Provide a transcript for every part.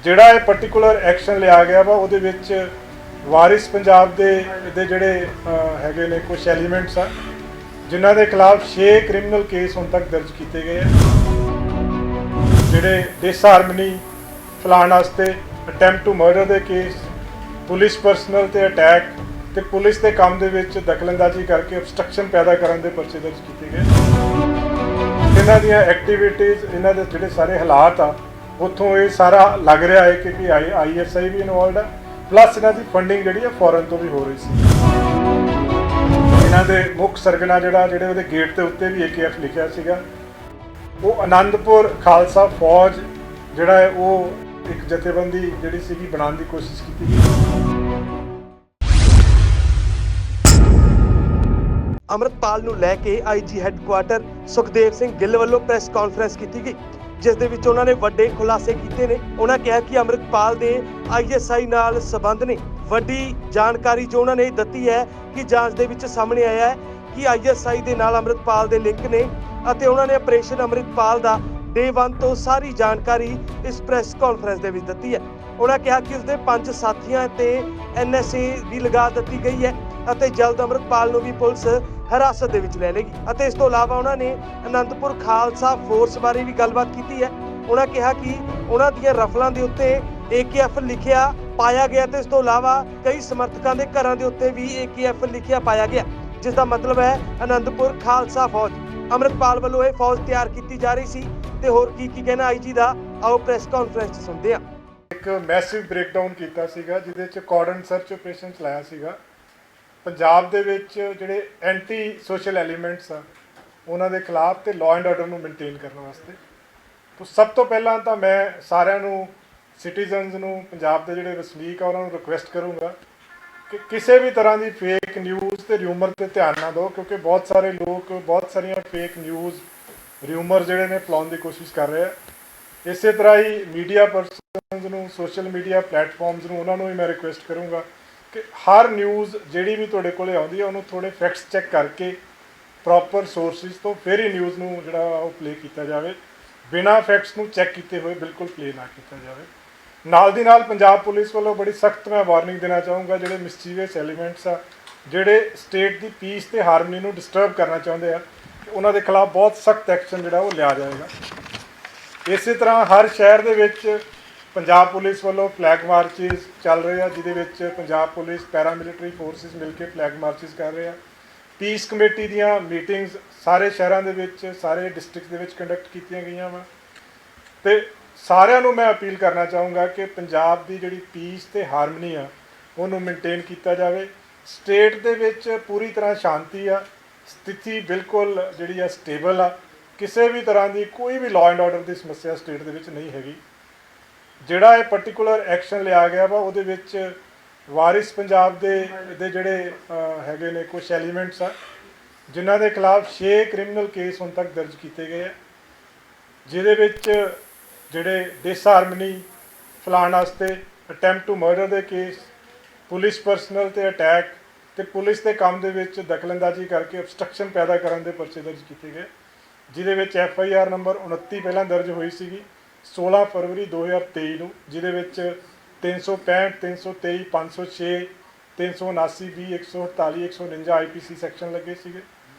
ਜਿਹੜਾ ਇਹ particular action ਲਿਆ ਗਿਆ ਵਾ ਉਹਦੇ ਵਿੱਚ ਵਾਰਿਸ ਪੰਜਾਬ ਦੇ ਜਿਹੜੇ ਹੈਗੇ ਨੇ ਕੁਝ ਐਲੀਮੈਂਟਸ ਆ ਜਿਨ੍ਹਾਂ ਦੇ ਖਿਲਾਫ 6 ਕ੍ਰਿਮੀਨਲ ਕੇਸ ਹੁਣ ਤੱਕ ਦਰਜ ਕੀਤੇ ਗਏ ਆ। ਜਿਹੜੇ ਡਿਸਹਾਰਮਨੀ ਫੈਲਾਉਣ ਵਾਸਤੇ ਅਟੈਂਪਟ ਟੂ ਮਰਡਰ ਦੇ ਕੇਸ, ਪੁਲਿਸ ਪਰਸਨਲ ਤੇ ਅਟੈਕ ਤੇ ਪੁਲਿਸ ਦੇ ਕੰਮ ਦੇ ਵਿੱਚ ਦਖਲਅੰਦਾਜ਼ੀ ਕਰਕੇ obstruction ਪੈਦਾ ਕਰਨ ਦੇ ਪਰਚੇ ਦਰਜ ਕੀਤੇ ਗਏ। ਇਹਨਾਂ ਦੀਆਂ ਐਕਟੀਵਿਟੀਜ਼, ਇਹਨਾਂ ਦੇ ਜਿਹੜੇ ਸਾਰੇ ਹਾਲਾਤ ਆ ਉੱਥੋਂ ਇਹ ਸਾਰਾ ਲੱਗ ਰਿਹਾ ਹੈ ਕਿ ISI ਵੀ ਇਨਵੋਲਡ ਆ, ਪਲੱਸ ਇਹਨਾਂ ਦੀ ਫੰਡਿੰਗ ਜਿਹੜੀ ਆ ਫੋਰਨ ਤੋਂ ਵੀ ਹੋ ਰਹੀ ਸੀ। ਇਹਨਾਂ ਦੇ ਮੁੱਖ ਸਰਗਨਾ ਜਿਹੜੇ ਉਹਦੇ ਗੇਟ ਦੇ ਉੱਤੇ ਵੀ AKF ਲਿਖਿਆ ਸੀਗਾ, ਉਹ ਆਨੰਦਪੁਰ ਖਾਲਸਾ ਫੌਜ ਜਿਹੜਾ ਹੈ ਉਹ ਇੱਕ ਜਥੇਬੰਦੀ ਜਿਹੜੀ ਸੀਗੀ ਬਣਾਉਣ ਦੀ ਕੋਸ਼ਿਸ਼ ਕੀਤੀ ਗਈ। ਅੰਮ੍ਰਿਤਪਾਲ ਨੂੰ ਲੈ ਕੇ IG ਹੈੱਡਕੁਆਰਟਰ ਸੁਖਦੇਵ ਸਿੰਘ ਗਿੱਲ ਵੱਲੋਂ ਪ੍ਰੈਸ ਕਾਨਫਰੰਸ ਕੀਤੀ ਗਈ, ਜਿਸ ਦੇ ਵਿੱਚ ਉਹਨਾਂ ਨੇ ਵੱਡੇ ਖੁਲਾਸੇ ਕੀਤੇ ਨੇ। ਉਹਨਾਂ ਕਿਹਾ ਕਿ ਅੰਮ੍ਰਿਤਪਾਲ ਦੇ ISI ਨਾਲ ਸੰਬੰਧ ਨੇ। ਵੱਡੀ ਜਾਣਕਾਰੀ ਜੋ ਉਹਨਾਂ ਨੇ ਦਿੱਤੀ ਹੈ ਕਿ ਜਾਂਚ ਦੇ ਵਿੱਚ ਸਾਹਮਣੇ ਆਇਆ ਹੈ ਕਿ ISI ਦੇ ਨਾਲ ਅੰਮ੍ਰਿਤਪਾਲ ਦੇ ਲਿੰਕ ਨੇ ਅਤੇ ਉਹਨਾਂ ਨੇ ਆਪਰੇਸ਼ਨ ਅੰਮ੍ਰਿਤਪਾਲ ਦਾ Day 1 ਤੋਂ ਸਾਰੀ ਜਾਣਕਾਰੀ ਇਸ ਪ੍ਰੈਸ ਕਾਨਫਰੰਸ ਦੇ ਵਿੱਚ ਦਿੱਤੀ ਹੈ। ਉਹਨਾਂ ਕਿਹਾ ਕਿ ਉਸਦੇ 5 ਸਾਥੀਆਂ ਤੇ NSA ਵੀ ਲਗਾ ਦਿੱਤੀ ਗਈ ਹੈ ਅਤੇ ਜਲਦ ਅੰਮ੍ਰਿਤਪਾਲ ਨੂੰ ਵੀ ਪੁਲਿਸ ਹਿਰਾਸਤ ਦੇ ਵਿੱਚ ਲੈ ਲੇਗੀ। ਅਤੇ ਇਸ ਤੋਂ ਇਲਾਵਾ ਉਹਨਾਂ ਨੇ ਆਨੰਦਪੁਰ ਖਾਲਸਾ ਫੋਰਸ ਬਾਰੇ ਵੀ ਗੱਲਬਾਤ ਕੀਤੀ ਹੈ। ਉਹਨਾਂ ਕਿਹਾ ਕਿ ਉਹਨਾਂ ਦੀਆਂ ਰਫਲਾਂ ਦੇ ਉੱਤੇ AKF ਲਿਖਿਆ ਪਾਇਆ ਗਿਆ ਤੇ ਇਸ ਤੋਂ ਇਲਾਵਾ ਕਈ ਸਮਰਥਕਾਂ ਦੇ ਘਰਾਂ ਦੇ ਉੱਤੇ ਵੀ AKF ਲਿਖਿਆ ਪਾਇਆ ਗਿਆ, ਜਿਸ ਦਾ ਮਤਲਬ ਹੈ ਆਨੰਦਪੁਰ ਖਾਲਸਾ ਫੌਜ। ਅੰਮ੍ਰਿਤਪਾਲ ਵੱਲੋਂ ਇਹ ਫੌਜ ਤਿਆਰ ਕੀਤੀ ਜਾ ਰਹੀ ਸੀ ਤੇ ਹੋਰ ਕੀ ਕਹਿਣਾ IG ਦਾ, ਆਓ ਪ੍ਰੈਸ ਕਾਨਫਰੰਸ 'ਚ ਸੁਣਦੇ ਹਾਂ। ਇੱਕ ਮੈਸਿਵ ਬ੍ਰੇਕਡਾਊਨ ਕੀਤਾ ਸੀਗਾ ਜਿਹਦੇ 'ਚ ਕਾਰਡਨ ਸਰਚ ਆਪਰੇਸ਼ਨ ਚਲਾਇਆ ਸੀਗਾ ਪੰਜਾਬ ਦੇ ਵਿੱਚ ਜਿਹੜੇ ਐਂਟੀ ਸੋਸ਼ਲ ਐਲੀਮੈਂਟਸ ਆ ਉਹਨਾਂ ਦੇ ਖਿਲਾਫ ਤੇ ਲਾਅ ਐਂਡ ਆਰਡਰ ਨੂੰ ਮੇਨਟੇਨ ਕਰਨ ਵਾਸਤੇ। ਤਾਂ ਸਭ ਤੋਂ ਪਹਿਲਾਂ ਤਾਂ ਮੈਂ ਸਾਰਿਆਂ ਨੂੰ, ਸਿਟੀਜ਼ਨਸ ਨੂੰ, ਪੰਜਾਬ ਦੇ ਜਿਹੜੇ ਵਸਨੀਕ ਆ ਉਹਨਾਂ ਨੂੰ ਰਿਕੁਐਸਟ ਕਰੂੰਗਾ ਕਿ ਕਿਸੇ ਵੀ ਤਰ੍ਹਾਂ ਦੀ ਫੇਕ ਨਿਊਜ਼ ਤੇ ਰਿਊਮਰ 'ਤੇ ਧਿਆਨ ਨਾ ਦਿਓ, ਕਿਉਂਕਿ ਬਹੁਤ ਸਾਰੇ ਲੋਕ ਬਹੁਤ ਸਾਰੀਆਂ ਫੇਕ ਨਿਊਜ਼, ਰਿਊਮਰ ਜਿਹੜੇ ਨੇ ਫੈਲਾਉਣ ਦੀ ਕੋਸ਼ਿਸ਼ ਕਰ ਰਹੇ ਆ। ਇਸੇ ਤਰ੍ਹਾਂ ਹੀ ਮੀਡੀਆ ਪਰਸਨਸ ਨੂੰ, ਸੋਸ਼ਲ ਮੀਡੀਆ ਪਲੇਟਫਾਰਮਸ ਨੂੰ, ਉਹਨਾਂ ਨੂੰ ਵੀ ਮੈਂ ਰਿਕੁਐਸਟ ਕਰੂੰਗਾ ਕਿ ਹਰ ਨਿਊਜ਼ ਜਿਹੜੀ ਵੀ ਤੁਹਾਡੇ ਕੋਲ ਆਉਂਦੀ ਹੈ ਉਹਨੂੰ ਥੋੜ੍ਹੇ ਫੈਕਟਸ ਚੈੱਕ ਕਰਕੇ ਪ੍ਰੋਪਰ ਸੋਰਸਿਸ ਤੋਂ ਫਿਰ ਹੀ ਨਿਊਜ਼ ਨੂੰ ਜਿਹੜਾ ਉਹ ਪਲੇ ਕੀਤਾ ਜਾਵੇ। ਬਿਨਾਂ ਫੈਕਟਸ ਨੂੰ ਚੈੱਕ ਕੀਤੇ ਹੋਏ ਬਿਲਕੁਲ ਪਲੇ ਨਾ ਕੀਤਾ ਜਾਵੇ। ਨਾਲ ਦੀ ਨਾਲ ਪੰਜਾਬ ਪੁਲਿਸ ਵੱਲੋਂ ਬੜੀ ਸਖਤ ਮੈਂ ਵਾਰਨਿੰਗ ਦੇਣਾ ਚਾਹੂੰਗਾ, ਜਿਹੜੇ ਮਿਸਚੀਵੀਅਸ ਐਲੀਮੈਂਟਸ ਆ, ਜਿਹੜੇ ਸਟੇਟ ਦੀ ਪੀਸ ਤੇ ਹਾਰਮਨੀ ਨੂੰ ਡਿਸਟਰਬ ਕਰਨਾ ਚਾਹੁੰਦੇ ਆ, ਉਹਨਾਂ ਦੇ ਖਿਲਾਫ ਬਹੁਤ ਸਖਤ ਐਕਸ਼ਨ ਜਿਹੜਾ ਉਹ ਲਿਆ ਜਾਏਗਾ। ਇਸੇ ਤਰ੍ਹਾਂ ਹਰ ਸ਼ਹਿਰ ਦੇ ਵਿੱਚ ਪੰਜਾਬ ਪੁਲਿਸ ਵੱਲੋਂ ਫਲੈਗ ਮਾਰਚਿਸ ਚੱਲ ਰਹੇ ਆ, ਜਿਹਦੇ ਵਿੱਚ ਪੰਜਾਬ ਪੁਲਿਸ, ਪੈਰਾਮਿਲਟਰੀ ਫੋਰਸਿਸ ਮਿਲ ਕੇ ਫਲੈਗ ਮਾਰਚਿਸ ਕਰ ਰਹੇ ਆ। ਪੀਸ ਕਮੇਟੀ ਦੀਆਂ ਮੀਟਿੰਗਸ ਸਾਰੇ ਸ਼ਹਿਰਾਂ ਦੇ ਵਿੱਚ, ਸਾਰੇ ਡਿਸਟ੍ਰਿਕਟ ਦੇ ਵਿੱਚ ਕੰਡਕਟ ਕੀਤੀਆਂ ਗਈਆਂ ਵਾ। ਤੇ ਸਾਰਿਆਂ ਨੂੰ ਮੈਂ ਅਪੀਲ ਕਰਨਾ ਚਾਹੂੰਗਾ ਕਿ ਪੰਜਾਬ ਦੀ ਜਿਹੜੀ ਪੀਸ ਤੇ ਹਾਰਮਨੀ ਆ ਉਹਨੂੰ ਮੇਨਟੇਨ ਕੀਤਾ ਜਾਵੇ। ਸਟੇਟ ਦੇ ਵਿੱਚ ਪੂਰੀ ਤਰ੍ਹਾਂ ਸ਼ਾਂਤੀ ਆ, ਸਥਿਤੀ ਬਿਲਕੁਲ ਜਿਹੜੀ ਆ ਸਟੇਬਲ ਆ, ਕਿਸੇ ਵੀ ਤਰ੍ਹਾਂ ਦੀ ਕੋਈ ਵੀ ਲਾਅ ਐਂਡ ਆਰਡਰ ਦੀ ਸਮੱਸਿਆ ਸਟੇਟ ਦੇ ਵਿੱਚ ਨਹੀਂ ਹੈਗੀ। ਜਿਹੜਾ ਇਹ ਪਾਰਟਿਕੂਲਰ ਐਕਸ਼ਨ ਲਿਆ ਗਿਆ ਵਾ ਉਹਦੇ ਵਿੱਚ ਵਾਰਿਸ ਪੰਜਾਬ ਦੇ ਜਿਹੜੇ ਹੈਗੇ ਨੇ ਕੁਝ ਐਲੀਮੈਂਟਸ ਆ ਜਿਨ੍ਹਾਂ ਦੇ ਖਿਲਾਫ 6 ਕ੍ਰਿਮੀਨਲ ਕੇਸ ਹੁਣ ਤੱਕ ਦਰਜ ਕੀਤੇ ਗਏ ਆ, ਜਿਹਦੇ ਵਿੱਚ ਜਿਹੜੇ ਡਿਸਹਾਰਮਨੀ ਫੈਲਾਉਣ ਵਾਸਤੇ ਅਟੈਂਪਟ ਟੂ ਮਰਡਰ ਦੇ ਕੇਸ, ਪੁਲਿਸ ਪਰਸਨਲ ਤੇ ਅਟੈਕ ਤੇ ਪੁਲਿਸ ਦੇ ਕੰਮ ਦੇ ਵਿੱਚ ਦਖਲਅੰਦਾਜ਼ੀ ਕਰਕੇ obstruction ਪੈਦਾ ਕਰਨ ਦੇ ਪਰਚੇ ਦਰਜ ਕੀਤੇ ਗਏ, ਜਿਹਦੇ ਵਿੱਚ FIR ਨੰਬਰ 29 ਪਹਿਲਾਂ ਦਰਜ ਹੋਈ ਸੀਗੀ 16 ਫਰਵਰੀ 2023 ਨੂੰ, ਜਿਹਦੇ ਵਿੱਚ 365, 323, 506, 379, 20, 148, 149 IPC ਸੈਕਸ਼ਨ ਲੱਗੇ ਸੀਗੇ।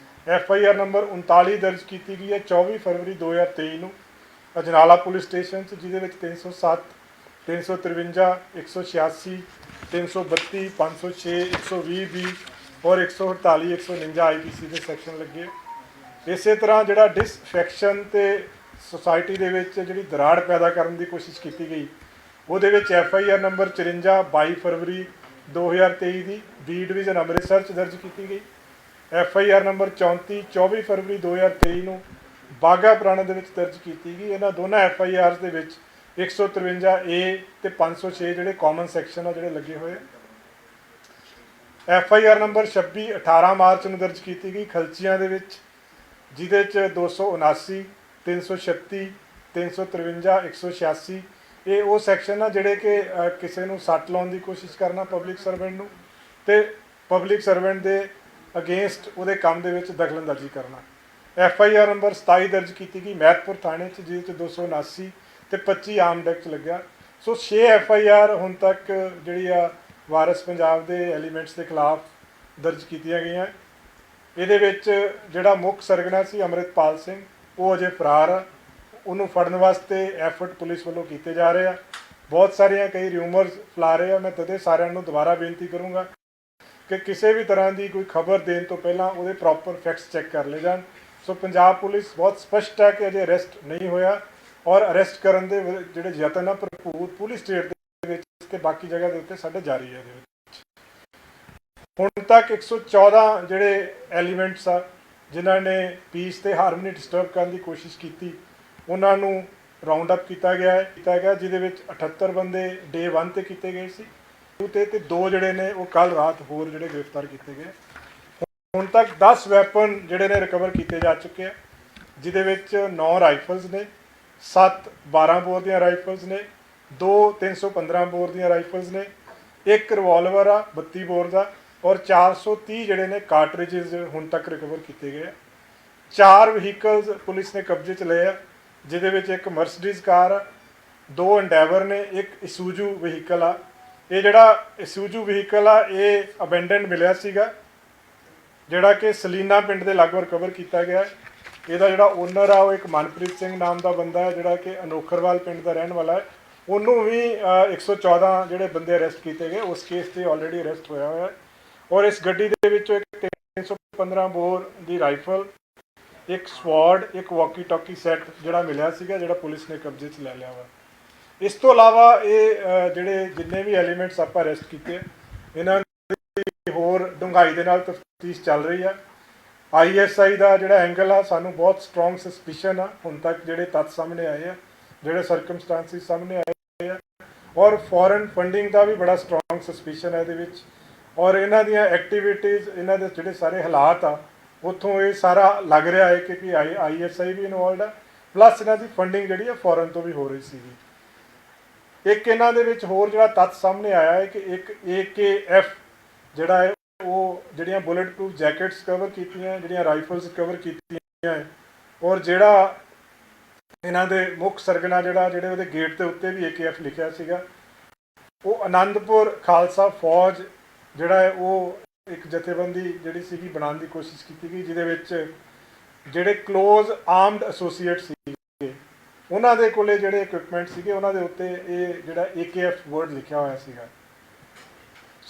FIR ਨੰਬਰ 39 ਦਰਜ ਕੀਤੀ ਗਈ ਹੈ 24 ਫਰਵਰੀ 2023 ਨੂੰ ਅਜਨਾਲਾ ਪੁਲਿਸ ਸਟੇਸ਼ਨ 'ਚ, ਜਿਹਦੇ ਵਿੱਚ 307, 353, 186, 332, 506, 120B ਔਰ 148, 149 IPC ਦੇ ਸੈਕਸ਼ਨ ਲੱਗੇ। ਇਸੇ ਤਰ੍ਹਾਂ ਜਿਹੜਾ ਡਿਸਫੈਕਸ਼ਨ ਤੇ ਸੁਸਾਇਟੀ ਦੇ ਵਿੱਚ ਜਿਹੜੀ ਦਰਾੜ ਪੈਦਾ ਕਰਨ ਦੀ ਕੋਸ਼ਿਸ਼ ਕੀਤੀ ਗਈ ਉਹਦੇ ਵਿੱਚ FIR ਨੰਬਰ 54 22 ਫਰਵਰੀ 2023 ਦੀ B ਡਿਵੀਜ਼ਨ ਅੰਮ੍ਰਿਤਸਰ 'ਚ ਦਰਜ ਕੀਤੀ ਗਈ। FIR ਨੰਬਰ 34 24 ਫਰਵਰੀ 2023 ਨੂੰ ਬਾਘਾ ਪੁਰਾਣਾ ਦੇ ਵਿੱਚ ਦਰਜ ਕੀਤੀ ਗਈ। ਇਹਨਾਂ ਦੋਨਾਂ FIRs ਦੇ ਵਿੱਚ 153A ਤੇ 506 ਜਿਹੜੇ ਕਾਮਨ ਸੈਕਸ਼ਨ ਆ ਜਿਹੜੇ ਲੱਗੇ ਹੋਏ। FIR ਨੰਬਰ 26 18 ਮਾਰਚ ਨੂੰ ਦਰਜ ਕੀਤੀ ਗਈ ਖਲਚੀਆਂ ਦੇ ਵਿੱਚ, ਜਿਹਦੇ 'ਚ 279, 336, 353, 186 ਇਹ ਉਹ ਸੈਕਸ਼ਨ ਆ ਜਿਹੜੇ ਕਿ ਕਿਸੇ ਨੂੰ ਸੱਟ ਲਾਉਣ ਦੀ ਕੋਸ਼ਿਸ਼ ਕਰਨਾ ਪਬਲਿਕ ਸਰਵੈਂਟ ਨੂੰ, ਤੇ ਪਬਲਿਕ ਸਰਵੈਂਟ ਦੇ ਅਗੇਂਸਟ ਉਹਦੇ ਕੰਮ ਦੇ ਵਿੱਚ ਦਖਲਅੰਦਾਜ਼ੀ ਕਰਨਾ। FIR ਨੰਬਰ 27 ਦਰਜ ਕੀਤੀ ਗਈ ਮਹਿਤਪੁਰ ਥਾਣੇ 'ਚ, ਜਿਹਦੇ 'ਚ 279 ਤੇ 25 ਆਰਮਡ ਐਕਟ ਲੱਗਿਆ। ਸੋ 6 FIR ਹੁਣ ਤੱਕ ਜਿਹੜੀ ਆ ਵਾਰਸ ਪੰਜਾਬ ਦੇ ਐਲੀਮੈਂਟਸ ਦੇ ਖਿਲਾਫ ਦਰਜ ਕੀਤੀਆਂ ਗਈਆਂ। ਇਹਦੇ ਵਿੱਚ ਜਿਹੜਾ ਮੁੱਖ ਸਰਗਨਾ ਸੀ ਅੰਮ੍ਰਿਤਪਾਲ ਸਿੰਘ, ਉਹ ਅਜੇ ਫਰਾਰ ਆ। ਉਹਨੂੰ ਫੜਨ ਵਾਸਤੇ ਐਫਰਟ ਪੁਲਿਸ ਵੱਲੋਂ ਕੀਤੇ ਜਾ ਰਹੇ ਆ। ਬਹੁਤ ਸਾਰੀਆਂ ਕਈ ਰਿਊਮਰਸ ਫੈਲਾ ਰਹੇ ਆ। ਮੈਂ ਤਦੇ ਸਾਰਿਆਂ ਨੂੰ ਦੁਬਾਰਾ ਬੇਨਤੀ ਕਰੂੰਗਾ ਕਿ ਕਿਸੇ ਵੀ ਤਰ੍ਹਾਂ ਦੀ ਕੋਈ ਖਬਰ ਦੇਣ ਤੋਂ ਪਹਿਲਾਂ ਉਹਦੇ ਪ੍ਰੋਪਰ ਫੈਕਟਸ ਚੈੱਕ ਕਰ ਲਏ ਜਾਣ। ਸੋ ਪੰਜਾਬ ਪੁਲਿਸ ਬਹੁਤ ਸਪਸ਼ਟ ਹੈ ਕਿ ਅਜੇ ਅਰੈਸਟ ਨਹੀਂ ਹੋਇਆ ਔਰ ਅਰੈਸਟ ਕਰਨ ਦੇ ਜਿਹੜੇ ਯਤਨ ਆ ਭਰਪੂਰ ਪੂਰੀ ਸਟੇਟ ਦੇ ਵਿੱਚ ਤੇ ਬਾਕੀ ਜਗ੍ਹਾ ਦੇ ਉੱਤੇ ਸਾਡੇ ਜਾਰੀ ਹੈ। ਇਹਦੇ ਵਿੱਚ ਹੁਣ ਤੱਕ 114 ਜਿਹੜੇ ਐਲੀਮੈਂਟਸ ਆ ਜਿਨ੍ਹਾਂ ਨੇ ਪੀਸ ਤੇ ਹਾਰਮਨੀ ਡਿਸਟਰਬ ਕਰਨ ਦੀ ਕੋਸ਼ਿਸ਼ ਕੀਤੀ, ਉਹਨਾਂ ਨੂੰ ਰਾਉਂਡ ਅਪ ਕੀਤਾ ਗਿਆ ਜਿਹਦੇ ਵਿੱਚ 78 ਬੰਦੇ ਡੇ 1 ਤੇ ਕੀਤੇ ਗਏ ਸੀ ਤੇ 2 ਜਿਹੜੇ ਨੇ ਉਹ ਕੱਲ ਰਾਤ ਹੋਰ ਜਿਹੜੇ ਗ੍ਰਿਫਤਾਰ ਕੀਤੇ ਗਏ। ਹੁਣ ਤੱਕ 10 ਵੈਪਨ ਜਿਹੜੇ ਨੇ ਰਿਕਵਰ ਕੀਤੇ ਜਾ ਚੁੱਕੇ ਆ, ਜਿਹਦੇ ਵਿੱਚ 9 ਰਾਈਫਲਸ ਨੇ, 7 12 ਬੋਰ ਦੀਆਂ ਰਾਈਫਲਸ ਨੇ, 2 315 ਬੋਰ ਦੀਆਂ ਰਾਈਫਲਸ ਨੇ, 1 ਰਿਵਾਲਵਰ ਆ 32 ਬੋਰ ਦਾ ਔਰ 430 ਜਿਹੜੇ ਨੇ ਕਾਰਟ੍ਰਿਜਸ ਹੁਣ ਤੱਕ ਰਿਕਵਰ ਕੀਤੇ ਗਏ। 4 ਵਹੀਕਲਸ ਪੁਲਿਸ ਨੇ ਕਬਜ਼ੇ 'ਚ ਲਏ ਆ, ਜਿਹਦੇ ਵਿੱਚ ਇੱਕ ਮਰਸੀਡੀਜ਼ ਕਾਰ ਆ, 2 ਐਂਡੈਵਰ ਨੇ, ਇੱਕ ਇਸੂਜੂ ਵਹੀਕਲ ਆ। ਇਹ ਜਿਹੜਾ ਇਸੂਜੂ ਵਹੀਕਲ ਆ ਇਹ ਅਬੈਂਡਨ ਮਿਲਿਆ ਸੀਗਾ, ਜਿਹੜਾ ਕਿ ਸਲੀਨਾ ਪਿੰਡ ਦੇ ਲਾਗੋਂ ਰਿਕਵਰ ਕੀਤਾ ਗਿਆ। ਇਹਦਾ ਜਿਹੜਾ ਓਨਰ ਆ ਉਹ ਇੱਕ ਮਨਪ੍ਰੀਤ ਸਿੰਘ ਨਾਮ ਦਾ ਬੰਦਾ ਹੈ, ਜਿਹੜਾ ਕਿ ਅਨੋਖਰਵਾਲ ਪਿੰਡ ਦਾ ਰਹਿਣ ਵਾਲਾ ਹੈ। ਉਹਨੂੰ ਵੀ 114 ਜਿਹੜੇ ਬੰਦੇ ਅਰੈਸਟ ਕੀਤੇ ਗਏ, ਉਸ ਕੇਸ 'ਤੇ ਆਲਰੇਡੀ ਅਰੈਸਟ ਹੋਇਆ ਹੋਇਆ ਹੈ। ਔਰ ਇਸ ਗੱਡੀ ਦੇ ਵਿੱਚੋਂ ਇੱਕ 315 ਬੋਰ ਦੀ ਰਾਈਫਲ, ਇੱਕ ਸਵਾਰਡ, ਇੱਕ ਵਾਕੀ ਟਾਕੀ ਸੈੱਟ ਜਿਹੜਾ ਮਿਲਿਆ ਸੀਗਾ, ਜਿਹੜਾ ਪੁਲਿਸ ਨੇ ਕਬਜ਼ੇ 'ਚ ਲੈ ਲਿਆ ਵਾ। ਇਸ ਤੋਂ ਇਲਾਵਾ ਇਹ ਜਿਹੜੇ ਜਿੰਨੇ ਵੀ ਐਲੀਮੈਂਟਸ ਆਪਾਂ ਅਰੈਸਟ ਕੀਤੇ, ਇਹਨਾਂ ਦੀ ਹੋਰ ਡੂੰਘਾਈ ਦੇ ਨਾਲ ਤਫਤੀਸ਼ ਚੱਲ ਰਹੀ ਆ। ISI ਦਾ ਜਿਹੜਾ ਐਂਗਲ ਆ, ਸਾਨੂੰ ਬਹੁਤ ਸਟਰੋਂਗ ਸਸਪੀਸ਼ਨ ਆ ਹੁਣ ਤੱਕ ਜਿਹੜੇ ਤੱਥ ਸਾਹਮਣੇ ਆਏ ਆ, ਜਿਹੜੇ ਸਰਕਮਸਟੈਂਸਿਸ ਸਾਹਮਣੇ ਆਏ ਆ, ਔਰ ਫੋਰਨ ਫੰਡਿੰਗ ਦਾ ਵੀ ਬੜਾ ਸਟਰੋਂਗ ਸਸਪੀਸ਼ਨ ਹੈ ਇਹਦੇ ਵਿੱਚ। ਔਰ ਇਹਨਾਂ ਦੀਆਂ ਐਕਟੀਵਿਟੀਜ਼, ਇਹਨਾਂ ਦੇ ਜਿਹੜੇ ਸਾਰੇ ਹਾਲਾਤ ਆ, ਉੱਥੋਂ ਇਹ ਸਾਰਾ ਲੱਗ ਰਿਹਾ ਹੈ ਕਿ ISI ਵੀ ਇਨਵੋਲਡ ਆ, ਪਲੱਸ ਇਹਨਾਂ ਦੀ ਫੰਡਿੰਗ ਜਿਹੜੀ ਆ ਫੋਰਨ ਤੋਂ ਵੀ ਹੋ ਰਹੀ ਸੀਗੀ। ਇੱਕ ਇਹਨਾਂ ਦੇ ਵਿੱਚ ਹੋਰ ਜਿਹੜਾ ਤੱਥ ਸਾਹਮਣੇ ਆਇਆ ਹੈ ਕਿ ਇੱਕ AKF ਜਿਹੜਾ ਹੈ ਉਹ ਜਿਹੜੀਆਂ ਬੁਲੇਟ ਪ੍ਰੂਫ ਜੈਕਟਸ ਕਵਰ ਕੀਤੀਆਂ, ਜਿਹੜੀਆਂ ਰਾਈਫਲਸ ਕਵਰ ਕੀਤੀਆਂ, ਔਰ ਜਿਹੜਾ ਇਹਨਾਂ ਦੇ ਮੁੱਖ ਸਰਗਨਾ ਜਿਹੜੇ ਉਹਦੇ ਗੇਟ ਦੇ ਉੱਤੇ ਵੀ AKF ਲਿਖਿਆ ਸੀਗਾ, ਉਹ ਆਨੰਦਪੁਰ ਖਾਲਸਾ ਫੌਜ ਜਿਹੜਾ ਹੈ ਉਹ ਇੱਕ ਜਥੇਬੰਦੀ ਜਿਹੜੀ ਸੀਗੀ ਬਣਾਉਣ ਦੀ ਕੋਸ਼ਿਸ਼ ਕੀਤੀ ਗਈ, ਜਿਹਦੇ ਵਿੱਚ ਜਿਹੜੇ ਕਲੋਜ਼ ਆਰਮਡ ਐਸੋਸੀਏਟ ਸੀਗੇ ਉਹਨਾਂ ਦੇ ਕੋਲੇ ਜਿਹੜੇ ਇਕਵਿਪਮੈਂਟ ਸੀਗੇ ਉਹਨਾਂ ਦੇ ਉੱਤੇ ਇਹ ਜਿਹੜਾ AKF ਵਰਡ ਲਿਖਿਆ ਹੋਇਆ ਸੀਗਾ।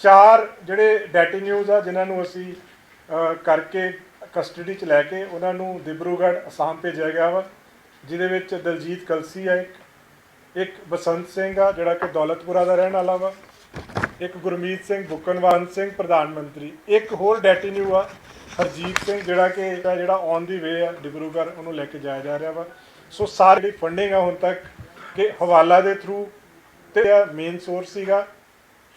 4 ਜਿਹੜੇ ਡੈਟੀਨਿਊਜ਼ ਆ ਜਿਨ੍ਹਾਂ ਨੂੰ ਅਸੀਂ ਕਰਕੇ ਕਸਟਡੀ 'ਚ ਲੈ ਕੇ ਉਹਨਾਂ ਨੂੰ ਦਿਬਰੂਗੜ੍ਹ ਅਸਾਮ ਭੇਜਿਆ ਗਿਆ ਵਾ, ਜਿਹਦੇ ਵਿੱਚ ਦਲਜੀਤ ਕਲਸੀ ਆ, ਇੱਕ ਬਸੰਤ ਸਿੰਘ ਆ ਜਿਹੜਾ ਕਿ ਦੌਲਤਪੁਰਾ ਦਾ ਰਹਿਣ ਵਾਲਾ ਵਾ, ਇੱਕ ਗੁਰਮੀਤ ਸਿੰਘ ਬੁੱਕਨਵੰਤ ਸਿੰਘ ਪ੍ਰਧਾਨ ਮੰਤਰੀ, ਇੱਕ ਹੋਰ ਡੈਟੀਨਿਊ ਆ ਹਰਜੀਤ ਸਿੰਘ ਜਿਹੜਾ ਔਨ ਦੀ ਵੇ ਆ ਡਿਬਰੂਗੜ੍ਹ, ਉਹਨੂੰ ਲੈ ਕੇ ਜਾਇਆ ਜਾ ਰਿਹਾ ਵਾ। ਸੋ ਸਾਰੀ ਜਿਹੜੀ ਫੰਡਿੰਗ ਆ ਹੁਣ ਤੱਕ ਕਿ ਹਵਾਲਾ ਦੇ ਥਰੂ ਤੇ ਮੇਨ ਸੋਰਸ ਸੀਗਾ।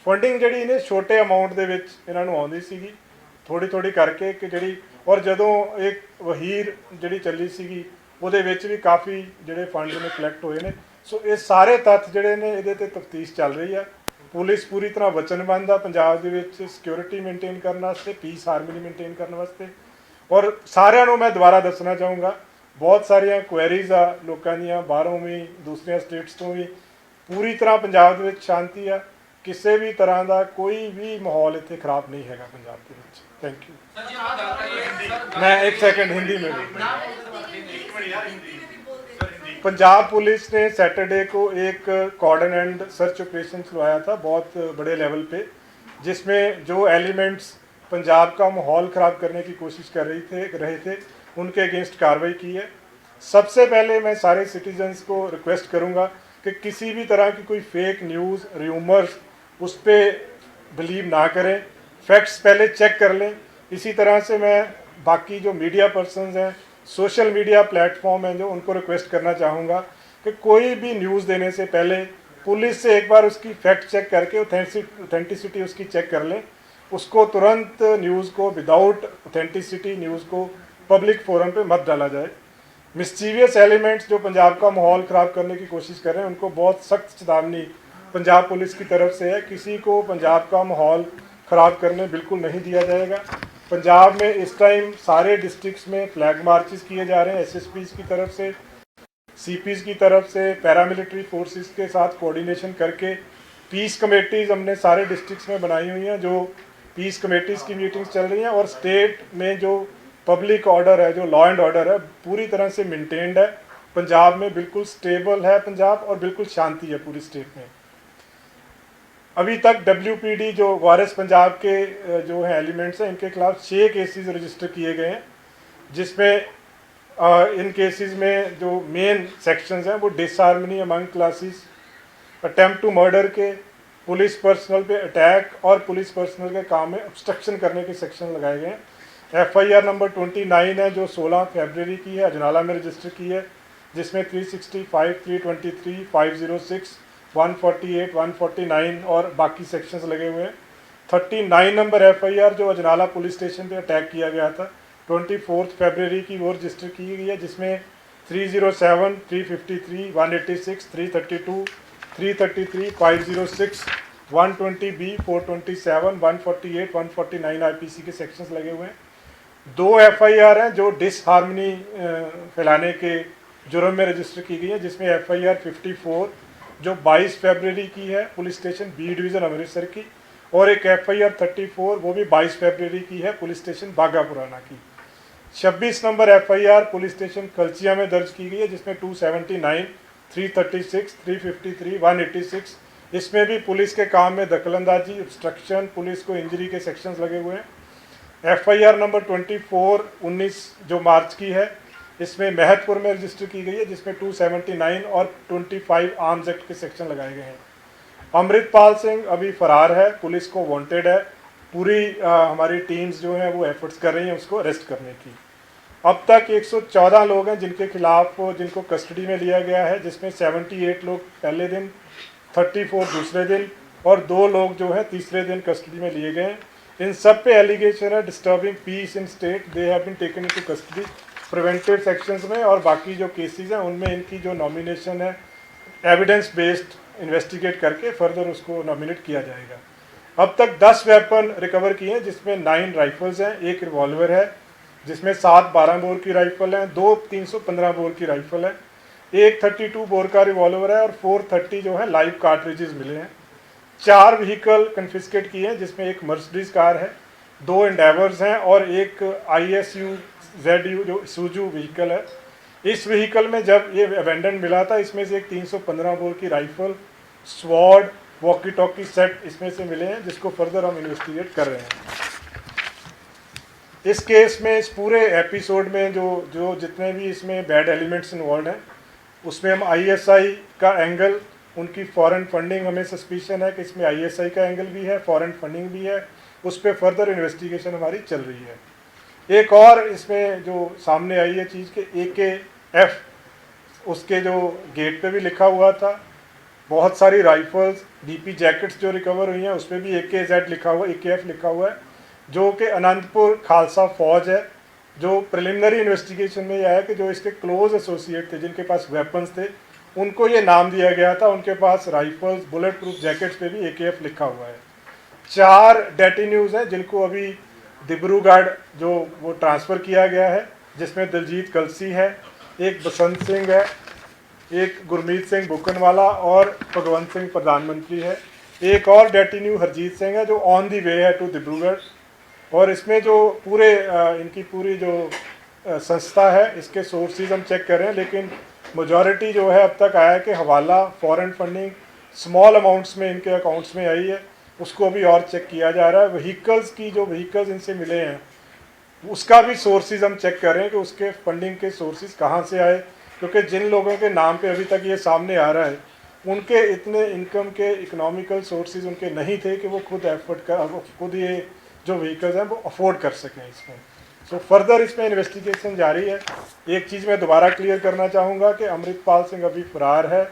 ਫੰਡਿੰਗ ਜਿਹੜੀ ਇਹਨੇ ਛੋਟੇ ਅਮਾਊਂਟ ਦੇ ਵਿੱਚ ਇਹਨਾਂ ਨੂੰ ਆਉਂਦੀ ਸੀਗੀ, ਥੋੜੀ ਕਰਕੇ ਕਿ ਜਿਹੜੀ, ਔਰ ਜਦੋਂ ਇੱਕ ਵਹੀਰ ਜਿਹੜੀ ਚੱਲੀ ਸੀਗੀ ਉਹਦੇ ਵਿੱਚ ਵੀ ਕਾਫੀ ਜਿਹੜੇ ਫੰਡ ਨੇ ਕਲੈਕਟ ਹੋਏ ਨੇ। ਸੋ ਇਹ ਸਾਰੇ ਤੱਥ ਜਿਹੜੇ ਨੇ ਇਹਦੇ ਤੇ ਤਫਤੀਸ਼ ਚੱਲ ਰਹੀ ਆ। ਪੁਲਿਸ ਪੂਰੀ ਤਰ੍ਹਾਂ ਵਚਨਬੱਧ ਆ ਪੰਜਾਬ ਦੇ ਵਿੱਚ ਸਿਕਿਉਰਿਟੀ ਮੇਨਟੇਨ ਕਰਨ ਵਾਸਤੇ, ਪੀਸ ਹਾਰਮਨੀ ਮੇਨਟੇਨ ਕਰਨ ਵਾਸਤੇ। ਔਰ ਸਾਰਿਆਂ ਨੂੰ ਮੈਂ ਦੁਬਾਰਾ ਦੱਸਣਾ ਚਾਹੂੰਗਾ, ਬਹੁਤ ਸਾਰੀਆਂ ਕੁਐਰੀਜ਼ ਆ ਲੋਕਾਂ ਦੀਆਂ, ਬਾਹਰੋਂ ਵੀ ਦੂਸਰੀਆਂ ਸਟੇਟਸ ਤੋਂ ਵੀ। ਪੂਰੀ ਤਰ੍ਹਾਂ ਪੰਜਾਬ ਦੇ ਵਿੱਚ ਸ਼ਾਂਤੀ ਆ, ਕਿਸੇ ਵੀ ਤਰ੍ਹਾਂ ਦਾ ਕੋਈ ਵੀ ਮਾਹੌਲ ਇੱਥੇ ਖਰਾਬ ਨਹੀਂ ਹੈਗਾ ਪੰਜਾਬ ਦੇ ਵਿੱਚ। Thank you. मैं 1 सेकंड हिंदी में पंजाब पुलिस ने सैटरडे को एक कॉर्डन एंड सर्च ऑपरेशन चलवाया था बहुत बड़े लेवल पे, जिसमें जो एलिमेंट्स पंजाब का माहौल ख़राब करने की कोशिश कर रहे थे उनके अगेंस्ट कार्रवाई की है। सबसे पहले मैं सारे सिटीजन्स को रिक्वेस्ट करूंगा कि किसी भी तरह की कोई फेक न्यूज़, र्यूमर्स उस पर बिलीव ना करें, फैक्ट्स पहले चेक कर लें। इसी तरह से मैं बाकी जो मीडिया पर्सनस हैं, सोशल मीडिया प्लेटफॉर्म हैं, जो उनको रिक्वेस्ट करना चाहूँगा कि कोई भी न्यूज़ देने से पहले पुलिस से एक बार उसकी फैक्ट चेक करके ऑथेंटिसिटी उसकी चेक कर लें। उसको तुरंत न्यूज़ को विदाउट ऑथेंटिसिटी न्यूज़ को पब्लिक फोरम पे मत डाला जाए। मिस्चीवियस एलिमेंट्स जो पंजाब का माहौल ख़राब करने की कोशिश कर रहे हैं उनको बहुत सख्त चेतावनी पंजाब पुलिस की तरफ से है। किसी को पंजाब का माहौल ख़राब करने बिल्कुल नहीं दिया जाएगा। पंजाब में इस टाइम सारे डिस्ट्रिक्ट्स में फ्लैग मार्चेस किए जा रहे हैं SSPs की तरफ से। सीपीज की तरफ से पैरामिलिट्री फोर्सेस के साथ कोऑर्डिनेशन करके पीस कमेटीज़ हमने सारे डिस्ट्रिक्ट्स में बनाई हुई हैं, जो पीस कमेटीज़ की मीटिंग्स चल रही हैं, और स्टेट में जो पब्लिक ऑर्डर है, जो लॉ एंड ऑर्डर है, पूरी तरह से मेंटेन्ड है। पंजाब में बिल्कुल स्टेबल है पंजाब, और बिल्कुल शांति है पूरी स्टेट में। अभी तक WPD जो वारिस पंजाब के जो है एलिमेंट्स हैं, इनके खिलाफ 6 केसेस रजिस्टर किए गए हैं, जिसमें इन केसेस में जो मेन सेक्शंस हैं वो disharmony among classes, attempt to murder के, पुलिस पर्सनल पे अटैक और पुलिस पर्सनल के काम में ऑब्स्ट्रक्शन करने के सेक्शन लगाए गए हैं। FIR नंबर 29 है जो 16 फरवरी की है, अजनाला में रजिस्टर की है, जिसमें 365, 323, 506, 148, 149 और बाकी सेक्शंस लगे हुए हैं। 39 नंबर FIR जो अजनाला पुलिस स्टेशन पे अटैक किया गया था 24 फरवरी की, वो रजिस्टर की गई है, जिसमें 307, 353, 186, 332, 333, 506, 120B, 427, 148, 149 IPC के सेक्शंस लगे हुए हैं। 2 FIR हैं जो डिसहार्मनी फैलाने के जुर्म में रजिस्टर की गई है, जिसमें FIR 54 जो 22 फरवरी की है police station B division Amritsar की, और एक FIR 34 वो भी 22 फरवरी की है पुलिस स्टेशन बागा पुराना की। 26 नंबर FIR पुलिस स्टेशन कलचिया में दर्ज की गई है, जिसमें 279, 336, 353, 186, इसमें भी पुलिस के काम में दखलंदाजी, ऑब्स्ट्रक्शन, पुलिस को इंजरी के सेक्शंस लगे हुए हैं। FIR नंबर 24 19 जो मार्च की है, इसमें महतपुर में रजिस्टर की गई है, जिसमें 279 और 25 आर्म्स एक्ट के सेक्शन लगाए गए हैं। अमृतपाल सिंह अभी फरार है, पुलिस को वांटेड है, पूरी हमारी टीम्स जो हैं वो एफर्ट्स कर रही हैं उसको अरेस्ट करने की। अब तक 114 लोग हैं जिनके खिलाफ जिनको कस्टडी में लिया गया है, जिसमें 78 लोग पहले दिन, 34 दूसरे दिन और 2 लोग जो हैं तीसरे दिन कस्टडी में लिए गए हैं। इन सब पे एलिगेशन है disturbing peace in state, they have been taken into custody preventive sections में, और बाकी जो केसेस हैं उनमें इनकी जो नॉमिनेशन है एविडेंस बेस्ड इन्वेस्टिगेट करके फर्दर उसको नॉमिनेट किया जाएगा। अब तक 10 वेपन रिकवर किए हैं, जिसमें 9 राइफल्स हैं, 1 रिवॉल्वर है, जिसमें 7 12 बोर की राइफल हैं, 2 315 बोर की राइफल है, 1 32 बोर का रिवॉल्वर है और 430 जो है लाइव कार्ट्रिजेस मिले हैं। 4 व्हीकल कन्फिस्केट किए हैं, जिसमें एक मर्सिडीज कार है, 2 एंडेवर्स हैं और एक ISU ZU जो सूजू व्हीकल है। इस व्हीकल में जब ये अबेंडन मिला था, इसमें से एक 315 बोर की rifle, sword, walkie talkie set इसमें से मिले हैं, जिसको फर्दर हम इन्वेस्टिगेट कर रहे हैं। इस केस में इस पूरे एपिसोड में जो जितने भी इसमें बैड एलिमेंट्स इन्वॉल्व हैं, उसमें हम ISI का एंगल, उनकी फॉरेन फंडिंग, हमें सस्पिशन है कि इसमें ISI का एंगल भी है, फॉरेन फंडिंग भी है, उस पर फर्दर इन्वेस्टिगेशन हमारी चल रही है। एक और इसमें जो सामने आई है चीज़ के AKF, उसके जो गेट पे भी लिखा हुआ था, बहुत सारी राइफल्स, DP जैकेट्स जो रिकवर हुई हैं उस पर भी AKZ लिखा हुआ, AKF लिखा हुआ है, जो कि अनंतपुर खालसा फौज है। जो प्रिलिमिनरी इन्वेस्टिगेशन में यह है कि जो इसके क्लोज एसोसिएट थे, जिनके पास वेपन्स थे, उनको ये नाम दिया गया था, उनके पास राइफल्स, बुलेट प्रूफ जैकेट्स पे भी AKF लिखा हुआ है। 4 डेटिन्यूज हैं जिनको अभी डिब्रूगढ़ जो वो ट्रांसफ़र किया गया है, जिसमें दिलजीत कलसी है, एक बसंत सिंह है, एक गुरमीत सिंह बुकनवाला और भगवंत सिंह प्रधानमंत्री है। एक और डेटिन्यू हरजीत सिंह है जो ऑन दी वे है टू डिब्रूगढ़। और इसमें जो पूरे इनकी पूरी जो संस्था है, इसके सोर्सेज हम चेक कर रहे हैं, लेकिन मेजॉरिटी जो है अब तक आया है कि हवाला, फॉरेन फंडिंग स्मॉल अमाउंट्स में इनके अकाउंट्स में आई है, उसको अभी और चेक किया जा रहा है। व्हीकल्स की जो व्हीकल्स इनसे मिले हैं उसका भी सोर्सेज हम चेक कर रहे हैं कि उसके फंडिंग के सोर्सेज कहाँ से आए, क्योंकि जिन लोगों के नाम पे अभी तक ये सामने आ रहा है उनके इतने इनकम के इकोनॉमिकल सोर्सेज उनके नहीं थे कि वो खुद ये जो व्हीकल्स हैं वो अफोर्ड कर सकें इसमें। सो फर्दर इसमें इन्वेस्टिगेशन जारी है। एक चीज़ मैं दोबारा क्लियर करना चाहूँगा कि अमृतपाल सिंह अभी फरार है,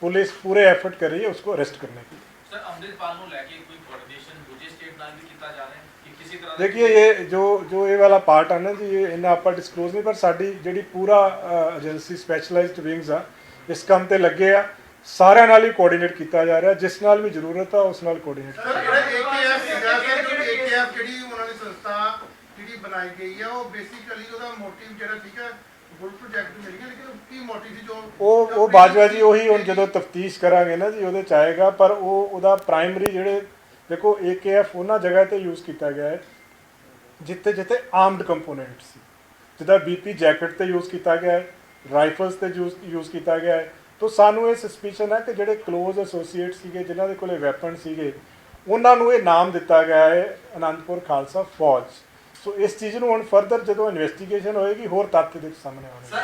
पुलिस पूरे एफर्ट कर रही है उसको अरेस्ट करने की। सर अमृतपाल ਨੂੰ ਲੈ ਕੇ ਕੋਈ ਕੋਆਰਡੀਨੇਸ਼ਨ ਦੂਜੇ ਸਟੇਟ ਨਾਲ ਵੀ ਕੀਤਾ ਜਾ ਰਿਹਾ ਹੈ ਕਿ ਕਿਸੇ ਤਰ੍ਹਾਂ देखिए ये जो ये वाला पार्ट है ना जी, ये इन्ना आप डिस्कलोज नहीं, पर साड़ी जी पूरा एजेंसी स्पैशलाइज्ड विंग्स आ इस काम ते लगे आ, सारे नाल ही कोऑर्डिनेट किया जा रहा है, जिस नाल भी जरूरत है उस नाल कोऑर्डिनेट ਜਿਹੜੀ ਉਹਨਾਂ ਦੀ ਸੰਸਥਾ ਜਿਹੜੀ ਬਣਾਈ ਗਈ ਆ ਉਹ ਬੇਸਿਕਲੀ ਉਹਦਾ ਮੋਟਿਵ ਜਿਹੜਾ ਠੀਕ ਹੈ बुलेट जैकेट मिल गया लेकिन की मोटिव थी जो ਉਹ ਬਾਜਵਾ ਜੀ ਉਹੀ ਹੁਣ ਜਦੋਂ ਤਫਤੀਸ਼ ਕਰਾਂਗੇ ਨਾ ਜੀ ਉਹਦੇ ਚ ਆਏਗਾ, ਪਰ ਉਹਦਾ ਪ੍ਰਾਇਮਰੀ ਜਿਹੜੇ ਦੇਖੋ AKF ਉਹਨਾਂ ਜਗ੍ਹਾ ਤੇ ਯੂਜ਼ ਕੀਤਾ ਗਿਆ ਹੈ ਜਿੱਥੇ ਜਿੱਥੇ ਆਰਮਡ ਕੰਪੋਨੈਂਟ ਸੀ, ਜਿੱਦਾਂ BP ਜੈਕਟ ਤੇ ਯੂਜ਼ ਕੀਤਾ ਗਿਆ ਹੈ, ਰਾਈਫਲਸ ਤੇ ਯੂਜ਼ ਕੀਤਾ ਗਿਆ ਹੈ। ਤਾਂ ਸਾਨੂੰ ਇਹ ਸਸਪੀਸ਼ਨ ਹੈ ਕਿ ਜਿਹੜੇ ਕਲੋਜ਼ ਐਸੋਸੀਏਟ ਸੀਗੇ ਜਿਨ੍ਹਾਂ ਦੇ ਕੋਲੇ ਵੈਪਨ ਸੀਗੇ ਉਹਨਾਂ ਨੂੰ ਇਹ ਨਾਮ ਦਿੱਤਾ ਗਿਆ ਹੈ ਅਨੰਦਪੁਰ ਖਾਲਸਾ ਫੌਜ। ਸੋ ਇਸ ਚੀਜ਼ ਨੂੰ ਹੁਣ ਫਰਦਰ ਜਦੋਂ ਇਨਵੈਸਟੀਗੇਸ਼ਨ ਹੋਏਗੀ ਹੋਰ तथ्य ਇਹਦੇ ਵਿੱਚ सामने आने। सर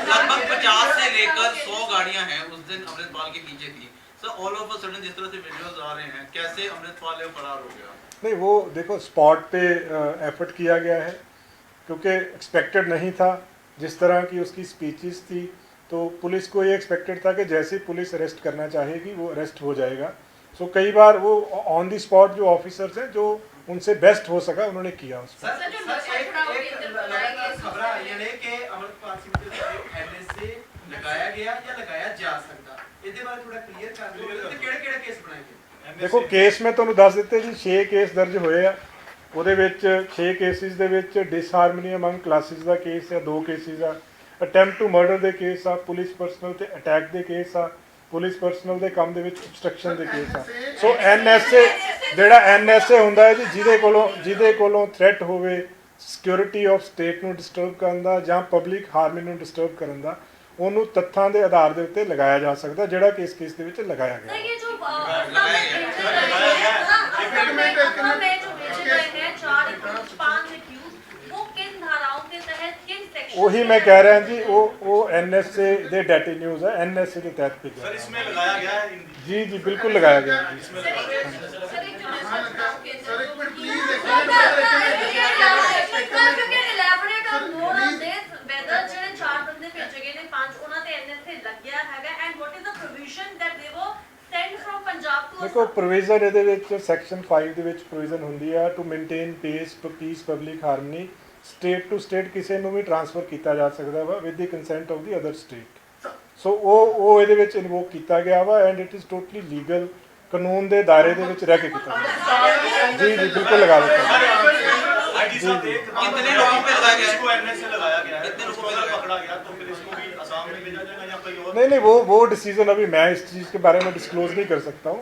लगभग 50 से लेकर 100 गाड़ियां हैं उस दिन अमृतपाल के पीछे थी sir. All of a sudden जिस तरह से वीडियोस आ रहे हैं, कैसे अमृतपाल ये फरार हो गया? नहीं, वो देखो स्पॉट पे एफर्ट किया गया है क्योंकि एक्सपेक्टेड नहीं था जिस तरह की उसकी स्पीचेस थी, तो पुलिस को ये एक्सपेक्टेड था कि जैसे ही पुलिस अरेस्ट करना चाहेगी वो अरेस्ट हो जाएगा। सो कई बार वो ऑन द स्पॉट जो ऑफिसर्स हैं जो उनसे बेस्ट हो सका उन्होंने किया उसको। खबर आई ने कि अमृतपाल सिंह ਦੇ ਉੱਤੇ NSA ਲਗਾਇਆ ਗਿਆ ਜਾਂ ਲਗਾਇਆ ਜਾ ਸਕਦਾ, ਇਹਦੇ ਬਾਰੇ ਥੋੜਾ ਕਲੀਅਰ ਕਰ ਦਿਓ ਤੇ ਕਿਹੜੇ ਕਿਹੜੇ ਕੇਸ ਬਣਾਏ ਗਏ? ਦੇਖੋ ਕੇਸ ਮੈਂ ਤੁਹਾਨੂੰ ਦੱਸ ਦਿੱਤੇ ਜੀ 6 ਕੇਸ ਦਰਜ ਹੋਏ ਆ, ਉਹਦੇ ਵਿੱਚ 6 ਕੇਸਿਸ ਦੇ ਵਿੱਚ ਡਿਸਹਾਰਮਨੀ ਅਮੰਗ ਕਲਾਸਿਸ ਦਾ ਕੇਸ ਆ, 2 ਕੇਸਿਸ ਆ ਅਟੈਂਪਟ ਟੂ ਮਰਡਰ ਦੇ ਕੇਸ ਆ, ਪੁਲਿਸ ਪਰਸਨਲ ਤੇ ਅਟੈਕ ਦੇ ਕੇਸ ਆ, ਪੁਲਿਸ ਪਰਸਨਲ ਦੇ ਕੰਮ ਦੇ ਵਿੱਚ obstruction ਦੇ ਕੇਸ ਆ। ਸੋ NSA ਜਿਹੜਾ NSA ਹੁੰਦਾ ਹੈ ਜੀ ਜਿਹਦੇ ਕੋਲੋਂ ਥ੍ਰੈਟ ਹੋਵੇ ਸਿਕਿਉਰਿਟੀ ਆਫ ਸਟੇਟ ਨੂੰ ਡਿਸਟਰਬ ਕਰਨ ਦਾ ਜਾਂ ਪਬਲਿਕ ਹਾਰਮਨੀ ਨੂੰ ਡਿਸਟਰਬ ਕਰਨ ਦਾ, ਉਹਨੂੰ ਤੱਥਾਂ ਦੇ ਆਧਾਰ ਦੇ ਉੱਤੇ ਲਗਾਇਆ ਜਾ ਸਕਦਾ, ਜਿਹੜਾ ਕਿ ਇਸ ਕੇਸ ਦੇ ਵਿੱਚ ਲਗਾਇਆ ਗਿਆ। ਉਹੀ ਮੈਂ ਕਹਿ ਰਿਹਾ ਜੀ ਉਹ NSA ਦੇ ਡਾਟਾ ਨਿਊਜ਼ ਹੈ, NSA ਦੇ ਤਹਿਤ पे सर इसमें लगाया गया है जी बिल्कुल लगाया गया है जी। सर एक मिनट प्लीज ਦੇਖੋ ਪ੍ਰੋਵੀਜ਼ਨ ਇਹਦੇ ਵਿੱਚ ਸੈਕਸ਼ਨ 5 ਦੇ ਵਿੱਚ ਪ੍ਰੋਵੀਜ਼ਨ ਹੁੰਦੀ ਆ to maintain peace public harmony, state to state ਕਿਸੇ ਨੂੰ ਵੀ ਟ੍ਰਾਂਸਫਰ ਕੀਤਾ ਜਾ ਸਕਦਾ ਵਾ with the consent of the other state. So ਉਹ ਇਹਦੇ ਵਿੱਚ ਇਨਵੋਕ ਕੀਤਾ ਗਿਆ ਵਾ and it is totally legal, ਕਾਨੂੰਨ ਦੇ ਦਾਇਰੇ ਦੇ ਵਿੱਚ ਰਹਿ ਕੇ ਕੀਤਾ ਗਿਆ। ਜੀ ਬਿल्कुल लगा देता कितने लोगों पे लगाया गया? इसको NSA लगाया गया है, कितने उसको लोगों पे अगर लगाया? पकड़ा गया तो फिर इसको भी असम में भेजा जाएगा या कहीं और? नहीं वो डिसीजन अभी मैं इस चीज़ के बारे में डिस्क्लोज नहीं कर सकता हूँ।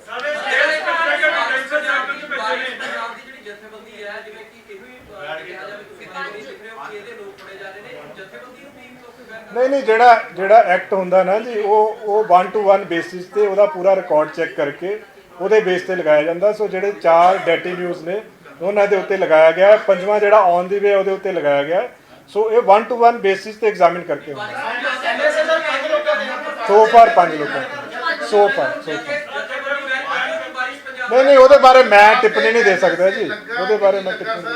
ਨਹੀਂ ਜਿਹੜਾ ਐਕਟ ਹੁੰਦਾ ਨਾ ਜੀ ਉਹ 1 to 1 ਬੇਸਿਸ ਤੇ ਉਹਦਾ ਪੂਰਾ ਰਿਕਾਰਡ ਚੈੱਕ ਕਰਕੇ ਉਹਦੇ ਬੇਸ ਤੇ ਲਗਾਇਆ ਜਾਂਦਾ। ਸੋ ਜਿਹੜੇ 4 ਡੈਟੀ ਨਿਊਜ਼ ਨੇ ਉਹਨਾਂ ਦੇ ਉੱਤੇ ਲਗਾਇਆ ਗਿਆ, ਪੰਜਵਾਂ ਜਿਹੜਾ ਔਨ ਦੀ ਵੇ ਉਹਦੇ ਉੱਤੇ ਲਗਾਇਆ ਗਿਆ। ਸੋ ਇਹ 1 to 1 ਬੇਸਿਸ ਤੇ ਐਗਜ਼ਾਮਿਨ ਕਰਕੇ ਸੋ ਫਾਰ 5 ਲੋਕਾਂ ਸੋ ਫਾਰ ਨਹੀਂ ਉਹਦੇ ਬਾਰੇ ਮੈਂ ਟਿੱਪਣੀ ਨਹੀਂ ਦੇ ਸਕਦਾ ਜੀ, ਉਹਦੇ ਬਾਰੇ ਮੈਂ ਟਿੱਪਣੀ ਨਹੀਂ।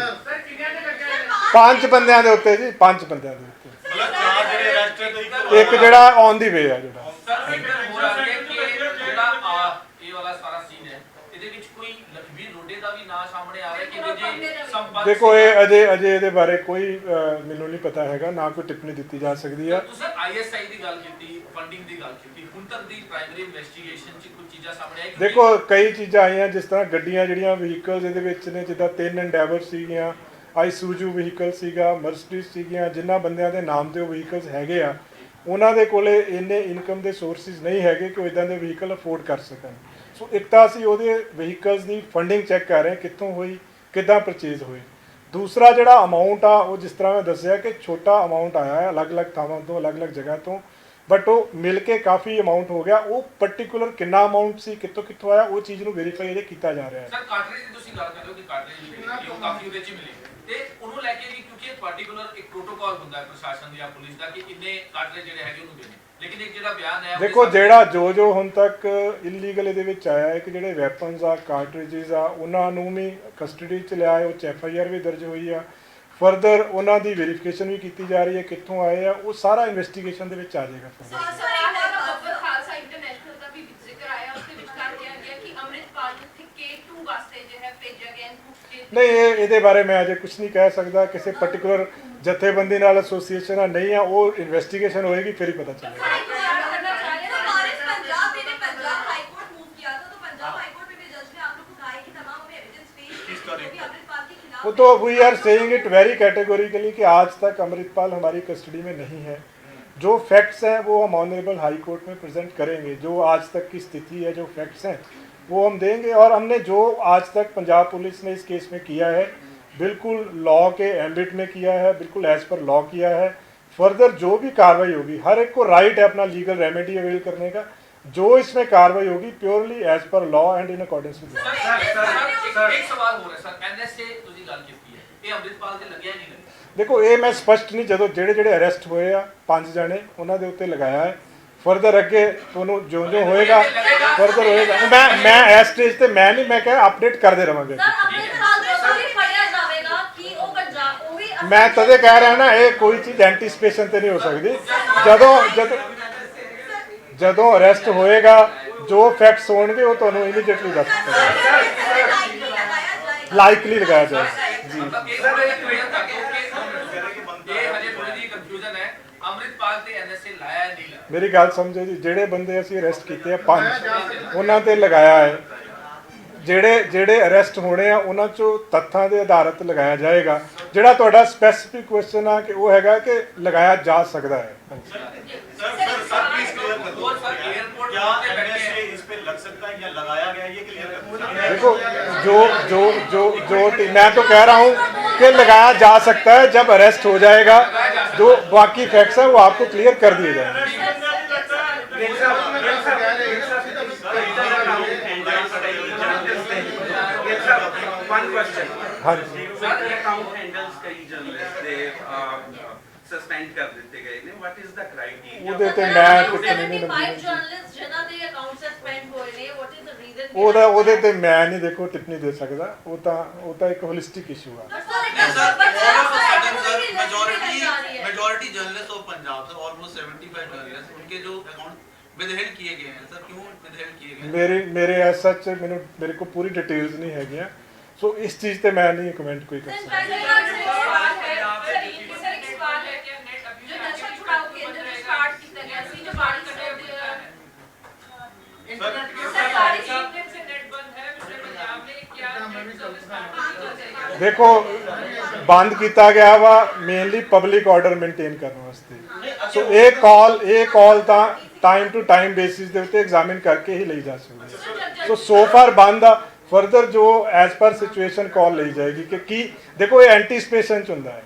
5 ਬੰਦਿਆਂ ਦੇ ਉੱਤੇ ਜੀ, 5 ਬੰਦਿਆਂ ਦੇ ਉੱਤੇ, मतलब 4 ਜਿਹੜੇ ਅਰੈਸਟ ਹੈ ਤੇ ਇੱਕ ਜਿਹੜਾ ਔਨ ਦੀ ਵੇ ਆ ਜਿਹੜਾ। ਸਰ ਇੱਕ ਹੋਰ ਆ ਗਿਆ ਕਿ ਜਿਹੜਾ ਇਹ ਵਾਲਾ ਸਾਰਾ ਸੀਨ ਹੈ ਇਹਦੇ ਵਿੱਚ ਕੋਈ ਲਖਵੀਰ ਰੋਡੇ ਦਾ ਵੀ ਨਾਂ ਸਾਹਮਣੇ ਆ ਰਿਹਾ ਕਿ ਜੇ ਸੰਪਰਕ ਦੇਖੋ ਇਹ ਅਜੇ ਇਹਦੇ ਬਾਰੇ ਕੋਈ ਮੈਨੂੰ ਨਹੀਂ ਪਤਾ ਹੈਗਾ, ਨਾ ਕੋਈ ਟਿੱਪਣੀ ਦਿੱਤੀ ਜਾ ਸਕਦੀ ਆ। ਤੁਸੀਂ ISI ਦੀ ਗੱਲ ਕੀਤੀ, ਫੰਡਿੰਗ ਦੀ ਗੱਲ ਕੀਤੀ, ਹੁਣ ਤੱਕ ਦੀ ਪ੍ਰਾਇਮਰੀ ਇਨਵੈਸਟੀਗੇਸ਼ਨ 'ਚ ਕੁਝ ਚੀਜ਼ਾਂ ਸਾਹਮਣੇ ਆਈ? ਦੇਖੋ ਕਈ ਚੀਜ਼ਾਂ ਆਈਆਂ, ਜਿਸ ਤਰ੍ਹਾਂ ਗੱਡੀਆਂ ਜਿਹੜੀਆਂ ਵਹੀਕਲਸ ਇਹਦੇ ਵਿੱਚ ਨੇ, ਜਿੱਦਾਂ 3 ਐਂਡੇਵਰ ਸੀਗੀਆਂ, ਆਈਸੂਜੂ ਵਹੀਕਲ ਸੀਗਾ, ਮਰਸਡੀਜ਼ ਸੀਗੀਆਂ, ਜਿਨ੍ਹਾਂ ਬੰਦਿਆਂ ਦੇ ਨਾਮ ਤੇ ਉਹ ਵਹੀਕਲਸ ਹੈਗੇ ਆ ਉਹਨਾਂ ਦੇ ਕੋਲੇ ਇੰਨੇ ਇਨਕਮ ਦੇ ਸੋਰਸਿਸ ਨਹੀਂ ਹੈਗੇ ਕਿ ਉਹ ਇਦਾਂ ਦੇ ਵਹੀਕਲ ਅਫੋਰਡ ਕਰ ਸਕਣ। ਸੋ ਇੱਕ ਤਾਂ ਅਸੀਂ ਉਹਦੇ ਵਹੀਕਲਸ ਦੀ ਫੰਡਿੰਗ ਚੈੱਕ ਕਰ ਰਹੇ ਹਾਂ, ਕਿੱਥੋਂ ਹੋਈ, ਕਿੱਦਾਂ ਪਰਚੇਜ਼ ਹੋਏ। ਦੂਸਰਾ ਜਿਹੜਾ ਅਮਾਊਂਟ ਆ ਉਹ ਜਿਸ ਤਰ੍ਹਾਂ ਮੈਂ ਦੱਸਿਆ ਕਿ ਛੋਟਾ ਅਮਾਊਂਟ ਆਇਆ ਹੈ ਅਲੱਗ-ਅਲੱਗ ਥਾਵਾਂ ਤੋਂ, ਅਲੱਗ-ਅਲੱਗ ਜਗ੍ਹਾ ਤੋਂ, ਬਟ ਉਹ ਮਿਲ ਕੇ ਕਾਫੀ ਅਮਾਊਂਟ ਹੋ ਗਿਆ। ਉਹ ਪਾਰਟਿਕੂਲਰ ਕਿੰਨਾ ਅਮਾਊਂਟ ਸੀ, ਕਿੱਥੋਂ ਆਇਆ, ਉਹ ਚੀਜ਼ ਨੂੰ ਵੈਰੀਫਾਈ ਇਹਦੇ ਕੀਤਾ ਜਾ ਰਿਹਾ ਹੈ। ਸਰ ਕਾਟਰੇਜ ਦੀ ਤੁਸੀਂ ਗੱਲ ਕਰ ਰਹੇ ਹੋ ਕਿ ਕਾਟਰੇਜ ਉਹ ਕਾਫੀ ਉਹਦੇ 'ਚ ਮਿਲੇ ਤੇ ਉਹਨੂੰ ਲੈ ਕੇ ਵੀ ਕਿਉਂਕਿ ਪਾਰਟਿਕੂਲਰ ਇੱਕ ਪ੍ਰੋਟੋਕਾਲ ਹੁੰਦਾ ਹੈ ਪ੍ਰਸ਼ਾਸਨ ਦੀ ਜਾਂ ਪੁਲਿਸ ਦਾ ਕਿ ਇੰਨੇ ਕਾਟਰੇਜ ਜਿਹੜੇ ਹੈਗੇ ਉਹਨੂੰ ਦੇਣੇ, ਲੇਕਿਨ ਇੱਕ ਜਿਹੜਾ ਬਿਆਨ ਹੈ ਦੇਖੋ ਜਿਹੜਾ ਜੋ ਹੁਣ ਤੱਕ ਇਲੀਗਲ ਇਹਦੇ ਵਿੱਚ ਆਇਆ ਹੈ ਕਿ ਜਿਹੜੇ ਵੈਪਨਸ ਆ, ਕਾਰਟ੍ਰਿਜਸ ਆ, ਉਹਨਾਂ ਨੂੰ ਵੀ ਕਸਟਡੀ 'ਚ ਲਿਆ ਹੈ, ਉਹ 'ਚ FIR ਵੀ ਦਰਜ ਹੋਈ ਆ। ਫਰਦਰ ਉਹਨਾਂ ਦੀ ਵੈਰੀਫਿਕੇਸ਼ਨ ਵੀ ਕੀਤੀ ਜਾ ਰਹੀ ਹੈ ਕਿੱਥੋਂ ਆਏ ਆ, ਉਹ ਸਾਰਾ ਇਨਵੈਸਟੀਗੇਸ਼ਨ ਦੇ ਵਿੱਚ ਆ ਜਾਏਗਾ। ਖਾਲਸਾ ਇੰਟਰਨੈਸ਼ਨਲ ਦਾ ਵੀ ਜ਼ਿਕਰ ਆਇਆ, ਉਸ ਦੇ ਵਿੱਚ ਕਰ ਦਿਆ ਗਿਆ ਕਿ ਅੰਮ੍ਰਿਤਪਾਲ ਨੂੰ K2 ਵਾਸਤੇ ਜੋ ਹੈ ਭੇਜਿਆ ਗਿਆ ਨਹੀਂ ਇਹਦੇ ਬਾਰੇ ਮੈਂ ਅਜੇ ਕੁਝ ਨਹੀਂ ਕਹਿ ਸਕਦਾ। ਕਿਸੇ ਪਾਰਟਿਕੂਲਰ ਜਥੇਬੰਦੀ ਨਾਲ ਐਸੋਸੀਏਸ਼ਨ ਆ ਨਹੀਂ ਆ, ਉਹ ਇਨਵੈਸਟੀਗੇਸ਼ਨ ਹੋਏਗੀ ਫਿਰ ਹੀ ਪਤਾ ਚੱਲੇਗਾ। जज ने आप लोग को कहा है कि तमाम हमें एविडेंस पेश किसका जो भी अमृतपाल के खिलाफ वो तो we are saying it very categorically कि आज तक अमृतपाल हमारी कस्टडी में नहीं है। जो फैक्ट्स हैं वो हम ऑनरेबल हाई कोर्ट में प्रेजेंट करेंगे, जो आज तक की स्थिति है, जो फैक्ट्स हैं वो हम देंगे। और हमने जो आज तक पंजाब पुलिस ने इस केस में किया है बिल्कुल लॉ के एम्बिट में किया है, बिल्कुल एज पर लॉ किया है। फर्दर जो भी कार्रवाई होगी, हर एक को राइट है अपना लीगल रेमेडी अवेल करने का, जो इसमें कार्रवाई होगी purely as per law and in accordance with law. एक सवाल हो ਰਿਹਾ ਸਰ ਐਨਐਸਏ ਤੁਸੀਂ ਗੱਲ ਕੀਤੀ ਹੈ ਇਹ ਅੰਮ੍ਰਿਤਪਾਲ ਤੇ ਲੱਗਿਆ ਨਹੀਂ ਲੱਗਿਆ ਦੇਖੋ ਇਹ ਮੈਂ ਸਪਸ਼ਟ ਨਹੀਂ, ਜਦੋਂ ਜਿਹੜੇ ਅਰੈਸਟ ਹੋਏ ਆ 5 ਜਣੇ ਉਹਨਾਂ ਦੇ ਉੱਤੇ ਲਗਾਇਆ ਹੈ। ਫਰਦਰ ਅੱਗੇ ਤੁਹਾਨੂੰ ਜੋ ਹੋਏਗਾ ਫਰਦਰ ਹੋਏਗਾ। ਮੈਂ ਇਸ ਸਟੇਜ ਤੇ ਮੈਂ ਨਹੀਂ, ਮੈਂ ਕਿਹਾ ਅਪਡੇਟ ਕਰਦੇ ਰਵਾਂਗੇ। सर अमृतपाल को भी फड़िया जाएगा कि वो पंजाब वो भी ਮੈਂ ਤਦੇ ਕਹਿ ਰਿਹਾ ਨਾ ਇਹ ਕੋਈ ਚੀਜ਼ ਐਂਟੀਸਪੇਸ਼ਨ ਤੇ ਨਹੀਂ ਹੋ ਸਕਦੀ। ਜਦੋਂ ਅਰੈਸਟ ਹੋਏਗਾ ਜੋ ਫੈਕਟਸ ਹੋਣਗੇ ਉਹ ਤੁਹਾਨੂੰ ਇਮੀਡੀਏਟਲੀ ਦੱਸ ਦਿੱਤਾ ਲਾਈਕਲੀ ਲਗਾਇਆ ਜਾਏਗਾ ਜੀ। ਮਤਲਬ ਇਹ ਥੋੜਾ ਜਿਹਾ ਕਲੀਅਰ ਕਰ ਦਿਓ ਕਿ ਇਹ ਹਜੇ ਥੋੜੀ ਜਿਹੀ ਕੰਫਿਊਜ਼ਨ ਹੈ ਅੰਮ੍ਰਿਤਪਾਲ ਤੇ ਐਨਐਸਏ ਲਾਇਆ ਨਹੀਂ ਲਾਇਆ। ਮੇਰੀ ਗੱਲ ਸਮਝੋ ਜੀ, ਜਿਹੜੇ ਬੰਦੇ ਅਸੀਂ ਅਰੈਸਟ ਕੀਤੇ ਆ 5 ਉਹਨਾਂ ਤੇ ਲਗਾਇਆ ਹੈ। ਜਿਹੜੇ ਅਰੈਸਟ ਹੋਣੇ ਆ ਉਹਨਾਂ ਚੋਂ ਤੱਥਾਂ ਦੇ ਆਧਾਰਿਤ ਲਗਾਇਆ ਜਾਏਗਾ। ਜਿਹੜਾ ਤੁਹਾਡਾ ਸਪੈਸੀਫਿਕ ਕੁਐਸਚਨ ਆ ਕਿ ਉਹ ਹੈਗਾ ਕਿ ਲਗਾਇਆ ਜਾ ਸਕਦਾ ਹੈ। सर प्लीज क्लियर कर दो और सर एयरपोर्ट क्या पे बैठे एमएसए हैं इस पे लग सकता है या लगाया गया ये क्लियर कर दो। देखो जो मैं तो कह रहा हूँ कि लगाया जा सकता है। जब अरेस्ट हो जाएगा जो बाकी फैक्ट्स हैं वो आपको क्लियर कर दिए जाएंगे। One question. हाँ जी Sir, the account handles कई journalists they suspend कर देते गए ने. What is the criteria? ਉਹਦੇ ਤੇ ਮੈਂ ਕੁਝ ਨਹੀਂ 75 ਜਰਨਲਿਸਟ ਜਿਨ੍ਹਾਂ ਦੇ ਅਕਾਊਂਟ ਸਸਪੈਂਡ ਹੋਏ ਨੇ ਵਾਟ ਇਜ਼ ਦ ਰੀਜ਼ਨ ਉਹਦੇ ਤੇ ਮੈਂ ਨਹੀਂ ਦੇਖੋ ਟਿੱਪਣੀ ਦੇ ਸਕਦਾ। ਉਹ ਤਾਂ ਇੱਕ ਹੋਲਿਸਟਿਕ ਇਸ਼ੂ ਆ। Majority journalist of Punjab sir almost 75 journalist उनके जो अकाउंट विदहेल्ड किए गए हैं सर, क्यों विदहेल्ड किए गए? ਮੇਰੇ ਐਸ ਸੱਚ ਮੇਰੇ ਕੋਲ ਪੂਰੀ ਡਿਟੇਲਸ ਨਹੀਂ ਹੈਗੀਆਂ, ਸੋ ਇਸ ਚੀਜ਼ ਤੇ ਮੈਂ ਨਹੀਂ ਕਮੈਂਟ ਕੋਈ ਕਰ ਸਕਦਾ। जो नशा छुड़ाओ केंद्र में स्टार्ट किया गया सी जो बाड़ी सरकारी इंटरनेट से नेट बंद है पिछले पंजाब में क्या नेट सर्विस स्टार्ट ਦੇਖੋ ਬੰਦ ਕੀਤਾ ਗਿਆ ਵਾ ਮੇਨਲੀ ਪਬਲਿਕ ਆਰਡਰ ਮੇਨਟੇਨ ਕਰਨ ਵਾਸਤੇ। ਸੋ ਇਹ ਕਾਲ ਤਾਂ ਟਾਈਮ ਟੂ ਟਾਈਮ ਬੇਸਿਸ ਦੇ ਉੱਤੇ ਐਗਜ਼ਾਮਿਨ ਕਰਕੇ ਹੀ ਲਈ ਜਾ ਸਕਦੀ ਹੈ। ਸੋ ਫਾਰ ਬੰਦ ਆ। ਫਰਦਰ ਜੋ ਐਜ਼ ਪਰ ਸਿਚੁਏਸ਼ਨ ਕਾਲ ਲਈ ਜਾਏਗੀ ਕਿ ਕੀ ਦੇਖੋ ਇਹ ਐਂਟੀਸਪੇਸ਼ਨ ਚ ਹੁੰਦਾ ਹੈ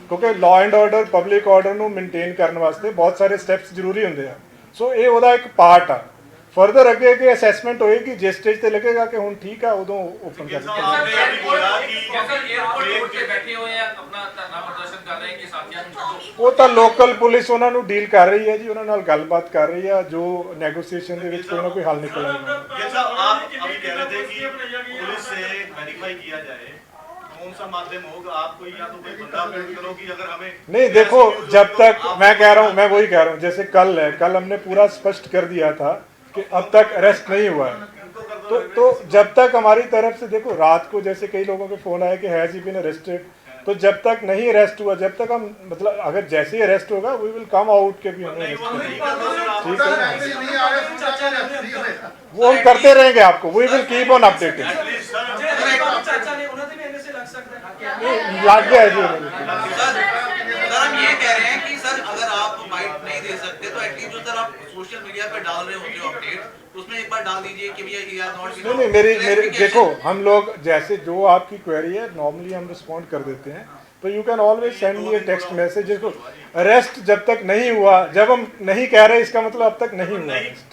ਕਿਉਂਕਿ law and order public order ਨੂੰ ਮੇਨਟੇਨ ਕਰਨ ਵਾਸਤੇ ਬਹੁਤ ਸਾਰੇ ਸਟੈਪਸ ਜ਼ਰੂਰੀ ਹੁੰਦੇ ਆ। ਸੋ ਇਹ ਉਹਦਾ ਇੱਕ ਪਾਰਟ ਆ। ਫਰਦਰ ਅੱਗੇ ਕਿ ਅਸੈਸਮੈਂਟ ਹੋਏਗੀ ਜਿਸ ਸਟੇਜ ਤੇ ਲੱਗੇਗਾ ਕਿ ਹੁਣ ਠੀਕ ਆ ਉਦੋਂ ਓਪਨ ਕਰ ਦਿੱਤਾ। एयरपोर्ट पे बैठे हुए हैं अपना धरना प्रदर्शन कर रहे हैं कि साथियों को ਉਹ ਤਾਂ ਲੋਕਲ ਪੁਲਿਸ ਉਹਨਾਂ ਨੂੰ ਡੀਲ ਕਰ ਰਹੀ ਹੈ ਜੀ, ਉਹਨਾਂ ਨਾਲ ਗੱਲਬਾਤ ਕਰ ਰਹੀ ਆ। ਜੋ ਨੈਗੋਸੀਏਸ਼ਨ ਦੇ ਵਿੱਚ ਕੋਈ ਨਾ ਕੋਈ ਹੱਲ निकल आएगा। जैसा आप अभी कह रहे थे कि पुलिस से वेरीफाई किया जाए कौन सा माध्यम होगा, आप कोई या तो कोई बंदा अपडेट करो कि अगर हमें नहीं देखो जब तक मैं कह रहा हूँ, मैं वही कह रहा हूँ जैसे कल है, कल हमने पूरा स्पष्ट कर दिया था कि अब तक अरेस्ट नहीं हुआ है। तो जब तक हमारी तरफ से देखो रात को जैसे कई लोगों के फोन आए कि हैज ही बीन अरेस्टेड, तो जब तक नहीं अरेस्ट हुआ, जब तक हम मतलब अगर जैसे ही अरेस्ट होगा वी विल कम आउट के भी हमें ठीक है ना, वो हम करते रहेंगे आपको। We will keep on updating. चाचा ने उन्होंने भी एनएसए लग सकता है लग गया जी। सर हम ये कह रहे हैं कि सर अगर आप बाइट नहीं दे सकते तो एटलीस्ट जो सर आप सोशल मीडिया पे डाल रहे होते हो अपडेट उसमें एक बार डाल दीजिए कि भैया ये आर नॉट नहीं मेरी देखो हम लोग जैसे जो आपकी क्वेरी है नॉर्मली हम रिस्पॉन्ड कर देते हैं, तो you can always send me A text message. जिसको अरेस्ट जब तक नहीं हुआ, जब हम नहीं कह रहे इसका मतलब अब तक नहीं हुआ arrest।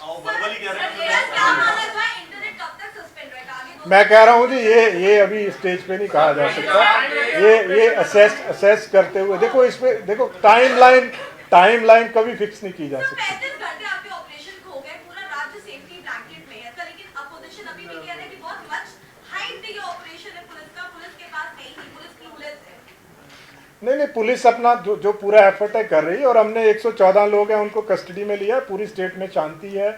मैं कह रहा हूँ जी ये अभी स्टेज पे नहीं कहा जा सकता। ये असेस करते हुए देखो इस पे देखो टाइमलाइन कभी फिक्स नहीं की जा सकती। 35 घंटे आपके ऑपरेशन खो गए, पूरा राज्य सेफ्टी ब्लैंकेट में है सर, लेकिन अपोजिशन अभी भी कह रहा है कि बहुत मच हाइट ये ऑपरेशन है पुलिस का, पुलिस के पास है ही नहीं, पुलिस क्लूलेस है। नहीं पुलिस अपना जो पूरा एफर्ट है कर रही है और हमने 114 लोग हैं उनको कस्टडी में लिया, पूरी स्टेट में शांति है।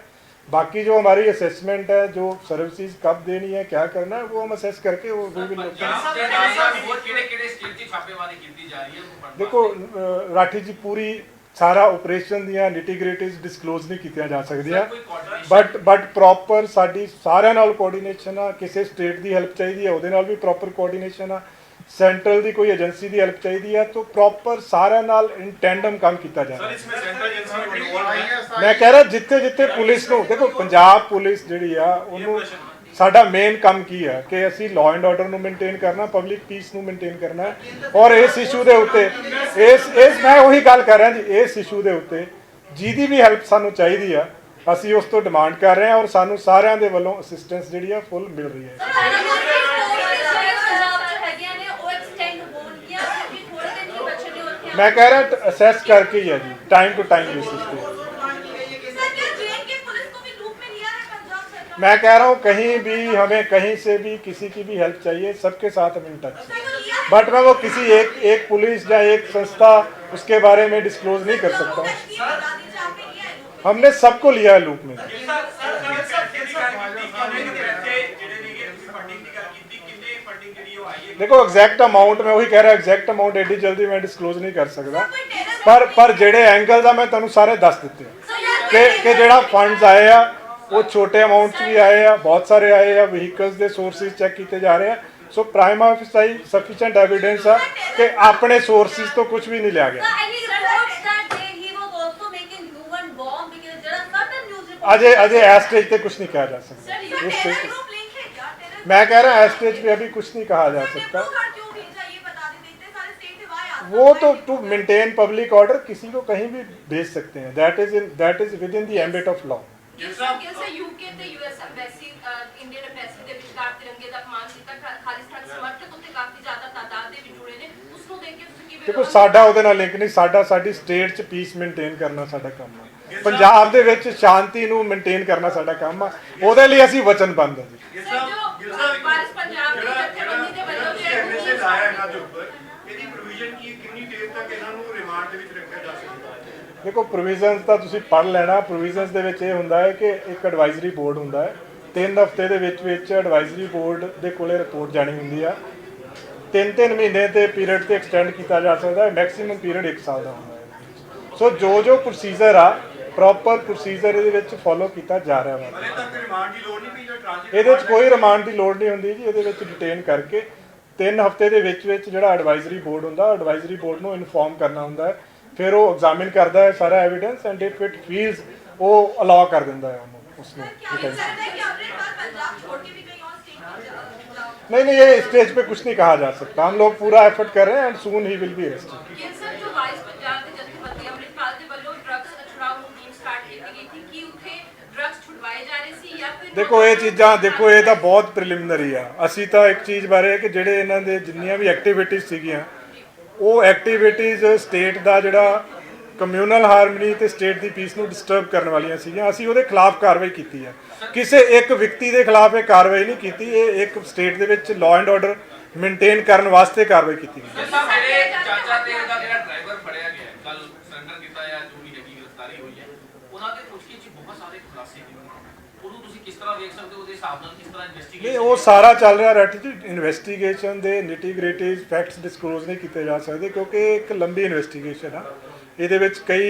बाकी जो हमारी असेसमेंट है जो सर्विसेज कब देनी है क्या करना है वो हम असेस करके वो देखो राठी जी पूरी ਸਾਰਾ ਆਪਰੇਸ਼ਨ ਦੀਆਂ ਨਿਟੀਗ੍ਰਿਟੀਜ਼ ਡਿਸਕਲੋਜ਼ ਨਹੀਂ ਕੀਤੀਆਂ ਜਾ ਸਕਦੀਆਂ, ਕੋਈ coordination ਬਟ ਪ੍ਰੋਪਰ ਸਾਡੀ ਸਾਰਿਆਂ ਨਾਲ ਕੋਆਰਡੀਨੇਸ਼ਨ ਆ। ਕਿਸੇ ਸਟੇਟ ਦੀ ਹੈਲਪ ਚਾਹੀਦੀ ਹੈ ਉਹਦੇ ਨਾਲ ਵੀ ਪ੍ਰੋਪਰ ਕੋਆਰਡੀਨੇਸ਼ਨ ਆ, ਸੈਂਟਰਲ ਦੀ ਕੋਈ ਏਜੰਸੀ ਦੀ ਹੈਲਪ ਚਾਹੀਦੀ ਹੈ ਤਾਂ ਪ੍ਰੋਪਰ ਸਾਰਿਆਂ ਨਾਲ ਇਨ ਟੈਂਡਮ ਕੰਮ ਕੀਤਾ ਜਾਣਾ। इसमें सेंट्रल एजेंसी इन्वॉल्व है। ਮੈਂ ਕਹਿ ਰਿਹਾ ਜਿੱਥੇ ਜਿੱਥੇ ਪੁਲਿਸ ਨੂੰ ਦੇਖੋ, ਪੰਜਾਬ ਪੁਲਿਸ ਜਿਹੜੀ ਆ ਉਹਨੂੰ ਸਾਡਾ ਮੇਨ ਕੰਮ ਕੀ ਹੈ ਕਿ ਅਸੀਂ ਲਾਅ ਐਂਡ ਆਰਡਰ ਨੂੰ ਮੇਨਟੇਨ ਕਰਨਾ, ਪਬਲਿਕ ਪੀਸ ਨੂੰ ਮੇਨਟੇਨ ਕਰਨਾ ਹੈ। ਔਰ ਇਸ ਇਸ਼ੂ ਦੇ ਉੱਤੇ ਇਸ ਮੈਂ ਉਹੀ ਗੱਲ ਕਰ ਰਿਹਾ ਜੀ, ਇਸ ਇਸ਼ੂ ਦੇ ਉੱਤੇ ਜਿਹਦੀ ਵੀ ਹੈਲਪ ਸਾਨੂੰ ਚਾਹੀਦੀ ਆ ਅਸੀਂ ਉਸ ਤੋਂ ਡਿਮਾਂਡ ਕਰ ਰਹੇ ਹਾਂ ਔਰ ਸਾਨੂੰ ਸਾਰਿਆਂ ਦੇ ਵੱਲੋਂ ਅਸਿਸਟੈਂਸ ਜਿਹੜੀ ਆ ਫੁੱਲ ਮਿਲ ਰਹੀ ਹੈ। ਮੈਂ ਕਹਿ ਰਿਹਾ ਅਸੈਸ ਕਰਕੇ ਹੀ ਹੈ ਜੀ, ਟਾइम टू टाइम बेसिस पे। मैं कह रहा हूँ कहीं भी हमें कहीं से भी किसी की भी हेल्प चाहिए, सबके साथ हम इन टच हैं, बट मैं वो किसी एक पुलिस या एक संस्था उसके बारे में डिस्क्लोज नहीं कर सकता हूँ। हमने सबको लिया है लूप में। देखो एग्जैक्ट अमाउंट मैं वही कह रहा एग्जैक्ट अमाउंट एडी जल्दी मैं डिस्क्लोज नहीं कर सकता, पर ਜਿਹੜੇ एंगल आ मैं ਤੁਹਾਨੂੰ ਸਾਰੇ ਦੱਸ ਦਿੱਤੇ ਕਿ ਜਿਹੜਾ ਫੰਡਸ ਆਏ ਆ ਉਹ ਛੋਟੇ ਅਮਾਉਂਟ 'ਚ ਵੀ ਆਏ ਆ, ਬਹੁਤ ਸਾਰੇ ਆਏ ਆ, ਵਹੀਕਲਸ ਦੇ ਸੋਰਸਿਸ ਚੈੱਕ ਕੀਤੇ ਜਾ ਰਹੇ ਆ। ਸੋ ਪ੍ਰਾਈਮ ਆਫਿਸਾਈ ਸਫੀਸ਼ੀਐਂਟ ਐਵੀਡੈਂਸ ਆ ਕਿ ਆਪਣੇ ਸੋਰਸਿਸ ਤੋਂ ਕੁਝ ਵੀ ਨਹੀਂ ਲਿਆ ਗਿਆ। अजय एस स्टेज पे कुछ नहीं कहा जा सकता। इस स्टेज पे मैं कह रहा हूँ एस स्टेज पे अभी कुछ नहीं कहा जा सकता। वो तो टू मेंटेन पब्लिक ऑर्डर किसी को कहीं भी भेज सकते हैं, that is with in the ambit of law. UK ਤੇ यूएस ਐਮਬੈਸੀ ਇੰਡੀਅਨ ਐਮਬੈਸੀ ਦੇ ਵਿਚਕਾਰ ਤਿਰੰਗੇ ਦਾ ਅਪਮਾਨ ਕੀਤਾ, ਖਾਲਿਸਤਾਨ ਸਮਰਥਕ ਉੱਤੇ ਕਾਫੀ ਜ਼ਿਆਦਾ ਤਾਦਾਦ ਦੇ ਵਿੱਚ ਜੁੜੇ ਨੇ, ਉਸ ਨੂੰ ਦੇਖ ਕੇ ਤੁਸੀਂ ਕਿਵੇਂ? ਦੇਖੋ ਸਾਡਾ ਉਹਦੇ ਨਾਲ ਲਿੰਕ ਨਹੀਂ, ਸਾਡੀ ਸਟੇਟ 'ਚ ਪੀਸ ਮੇਨਟੇਨ ਕਰਨਾ ਸਾਡਾ ਕੰਮ ਹੈ, ਪੰਜਾਬ ਦੇ ਵਿੱਚ ਸ਼ਾਂਤੀ ਨੂੰ ਮੇਨਟੇਨ ਕਰਨਾ ਸਾਡਾ ਕੰਮ ਆ, ਉਹਦੇ ਲਈ ਅਸੀਂ ਵਚਨਬੱਧ ਹਾਂ ਜੀ। ਵਾਰਿਸ ਪੰਜਾਬ ਦੇ ਜਥੇਬੰਦੀ ਦੇ ਵੱਲੋਂ मैसेज आया ਇਹਨਾਂ ਦੇ ਉੱਪਰ ਇਹਦੀ ਪ੍ਰੋਵੀਜ਼ਨ ਕੀ ਕਿੰਨੀ ਦੇਰ ਤੱਕ ਇਹਨਾਂ ਨੂੰ ਰਿਮਾਂਡ ਦੇ ਵਿੱਚ ਰੱਖਿਆ ਜਾ ਸਕਦਾ ਹੈ? ਦੇਖੋ ਪ੍ਰੋਵੀਜ਼ਨਸ ਤਾਂ ਤੁਸੀਂ ਪੜ੍ਹ ਲੈਣਾ। ਪ੍ਰੋਵੀਜ਼ਨਸ ਦੇ ਵਿੱਚ ਇਹ ਹੁੰਦਾ ਹੈ ਕਿ ਇੱਕ ਐਡਵਾਈਜ਼ਰੀ ਬੋਰਡ ਹੁੰਦਾ ਹੈ, 3 ਹਫ਼ਤੇ ਦੇ ਵਿੱਚ ਐਡਵਾਈਜ਼ਰੀ ਬੋਰਡ ਦੇ ਕੋਲੇ ਰਿਪੋਰਟ ਜਾਣੀ ਹੁੰਦੀ ਆ। 3 ਮਹੀਨੇ ਦੇ ਪੀਰੀਅਡ ਤੇ ਐਕਸਟੈਂਡ ਕੀਤਾ ਜਾ ਸਕਦਾ ਹੈ, ਮੈਕਸਿਮਮ ਪੀਰੀਅਡ 1 ਸਾਲ ਦਾ ਹੁੰਦਾ ਹੈ। ਸੋ ਜੋ ਪ੍ਰੋਸੀਜਰ ਆ ਪ੍ਰੋਪਰ ਪ੍ਰੋਸੀਜਰ ਇਹਦੇ ਵਿੱਚ ਫੋਲੋ ਕੀਤਾ ਜਾ ਰਿਹਾ ਵਾ। ਹਲੇ ਤੱਕ ਰਿਮਾਂਡ ਦੀ ਲੋੜ ਨਹੀਂ ਪਈ ਜਾਂ ਟ੍ਰਾਂਜ਼ਿਟ ਇਹਦੇ ਵਿੱਚ ਕੋਈ ਰਿਮਾਂਡ ਦੀ ਲੋੜ ਨਹੀਂ ਹੁੰਦੀ ਜੀ। ਇਹਦੇ ਵਿੱਚ ਡਿਟੇਨ ਕਰਕੇ 3 ਹਫ਼ਤੇ ਦੇ ਵਿੱਚ ਜਿਹੜਾ ਐਡਵਾਈਜ਼ਰੀ ਬੋਰਡ ਹੁੰਦਾ, ਐਡਵਾਈਜ਼ਰੀ ਬੋਰਡ ਨੂੰ ਇਨਫੋਰਮ ਕਰਨਾ ਹੁੰਦਾ ਹੈ, ਫਿਰ ਉਹ ਐਗਜ਼ਾਮਿਨ ਕਰਦਾ ਹੈ ਸਾਰਾ evidence and if it feels ਉਹ ਅਲਾਉ ਕਰ ਦਿੰਦਾ ਹੈ ਉਹਨੂੰ उसमें नहीं ये स्टेज पे कुछ नहीं कहा जा सकता। हम लोग पूरा एफर्ट कर रहे हैं and soon he will be arrested. देखो ये चीज़ां देखो ये तो बहुत प्रिलिमिनरी आ। ਅਸੀਂ ਤਾਂ ਇੱਕ ਚੀਜ਼ ਬਾਰੇ ਕਿ ਜਿਹੜੇ ਇਹਨਾਂ ਦੇ ਜਿੰਨੀਆਂ ਵੀ ਐਕਟੀਵਿਟੀਜ਼ ਸੀਗੀਆਂ ਉਹ ਐਕਟੀਵਿਟੀਜ਼ ਸਟੇਟ ਦਾ ਜਿਹੜਾ ਕਮਿਊਨਲ ਹਾਰਮਨੀ ਤੇ ਸਟੇਟ ਦੀ ਪੀਸ ਨੂੰ ਡਿਸਟਰਬ ਕਰਨ ਵਾਲੀਆਂ ਸੀਗੀਆਂ, ਅਸੀਂ ਉਹਦੇ ਖਿਲਾਫ ਕਾਰਵਾਈ ਕੀਤੀ ਹੈ। ਕਿਸੇ ਇੱਕ ਵਿਅਕਤੀ ਦੇ ਖਿਲਾਫ ਇਹ ਕਾਰਵਾਈ ਨਹੀਂ ਕੀਤੀ, ਇਹ ਇੱਕ ਸਟੇਟ ਦੇ ਵਿੱਚ ਲਾਅ ਐਂਡ ਆਰਡਰ ਮੇਨਟੇਨ ਕਰਨ ਵਾਸਤੇ ਕਾਰਵਾਈ ਕੀਤੀ ਗਈ। ਮੇਰੇ ਚਾਚਾ ਤੇ ਦਾ ਜਿਹੜਾ ਡਰਾਈਵਰ ਫੜਿਆ ਗਿਆ ਕੱਲ ਸਰੈਂਡਰ ਕੀਤਾ ਹੈ, ਜੋ ਵੀ ਹੈਗੀ ਗ੍ਰਿਫਤਾਰੀ ਹੋਈ ਹੈ, ਉਹਨਾਂ ਦੇ ਪੁੱਛਗਿੱਛ 'ਚ ਬਹੁਤ ਸਾਰੇ ਖੁਲਾਸੇ ਕੀਤੇ। ਉਹਨੂੰ ਤੁਸੀਂ ਕਿਸ ਤਰ੍ਹਾਂ ਵੇਖ ਸਕਦੇ ਹੋ, ਉਹਦੇ ਹਿਸਾਬ ਨਾਲ ਕਿਸ ਤਰ੍ਹਾਂ ਇਨਵੈਸਟੀਗੇਸ਼ਨ? ਨਹੀਂ ਉਹ ਸਾਰਾ ਚੱਲ ਰਿਹਾ ਰੈਟ ਜੀ। ਇਨਵੈਸਟੀਗੇਸ਼ਨ ਦੇ ਨਿਟੀਗ੍ਰਿਟੀਜ਼ ਫੈਕਟਸ ਡਿਸਕਲੋਜ਼ ਨਹੀਂ ਕੀਤੇ ਜਾ ਸਕਦੇ ਕਿਉਂਕਿ ਇੱਕ ਲੰਬੀ ਇਨਵੈਸਟੀਗੇਸ਼ਨ ਆ। ਇਹਦੇ ਵਿੱਚ ਕਈ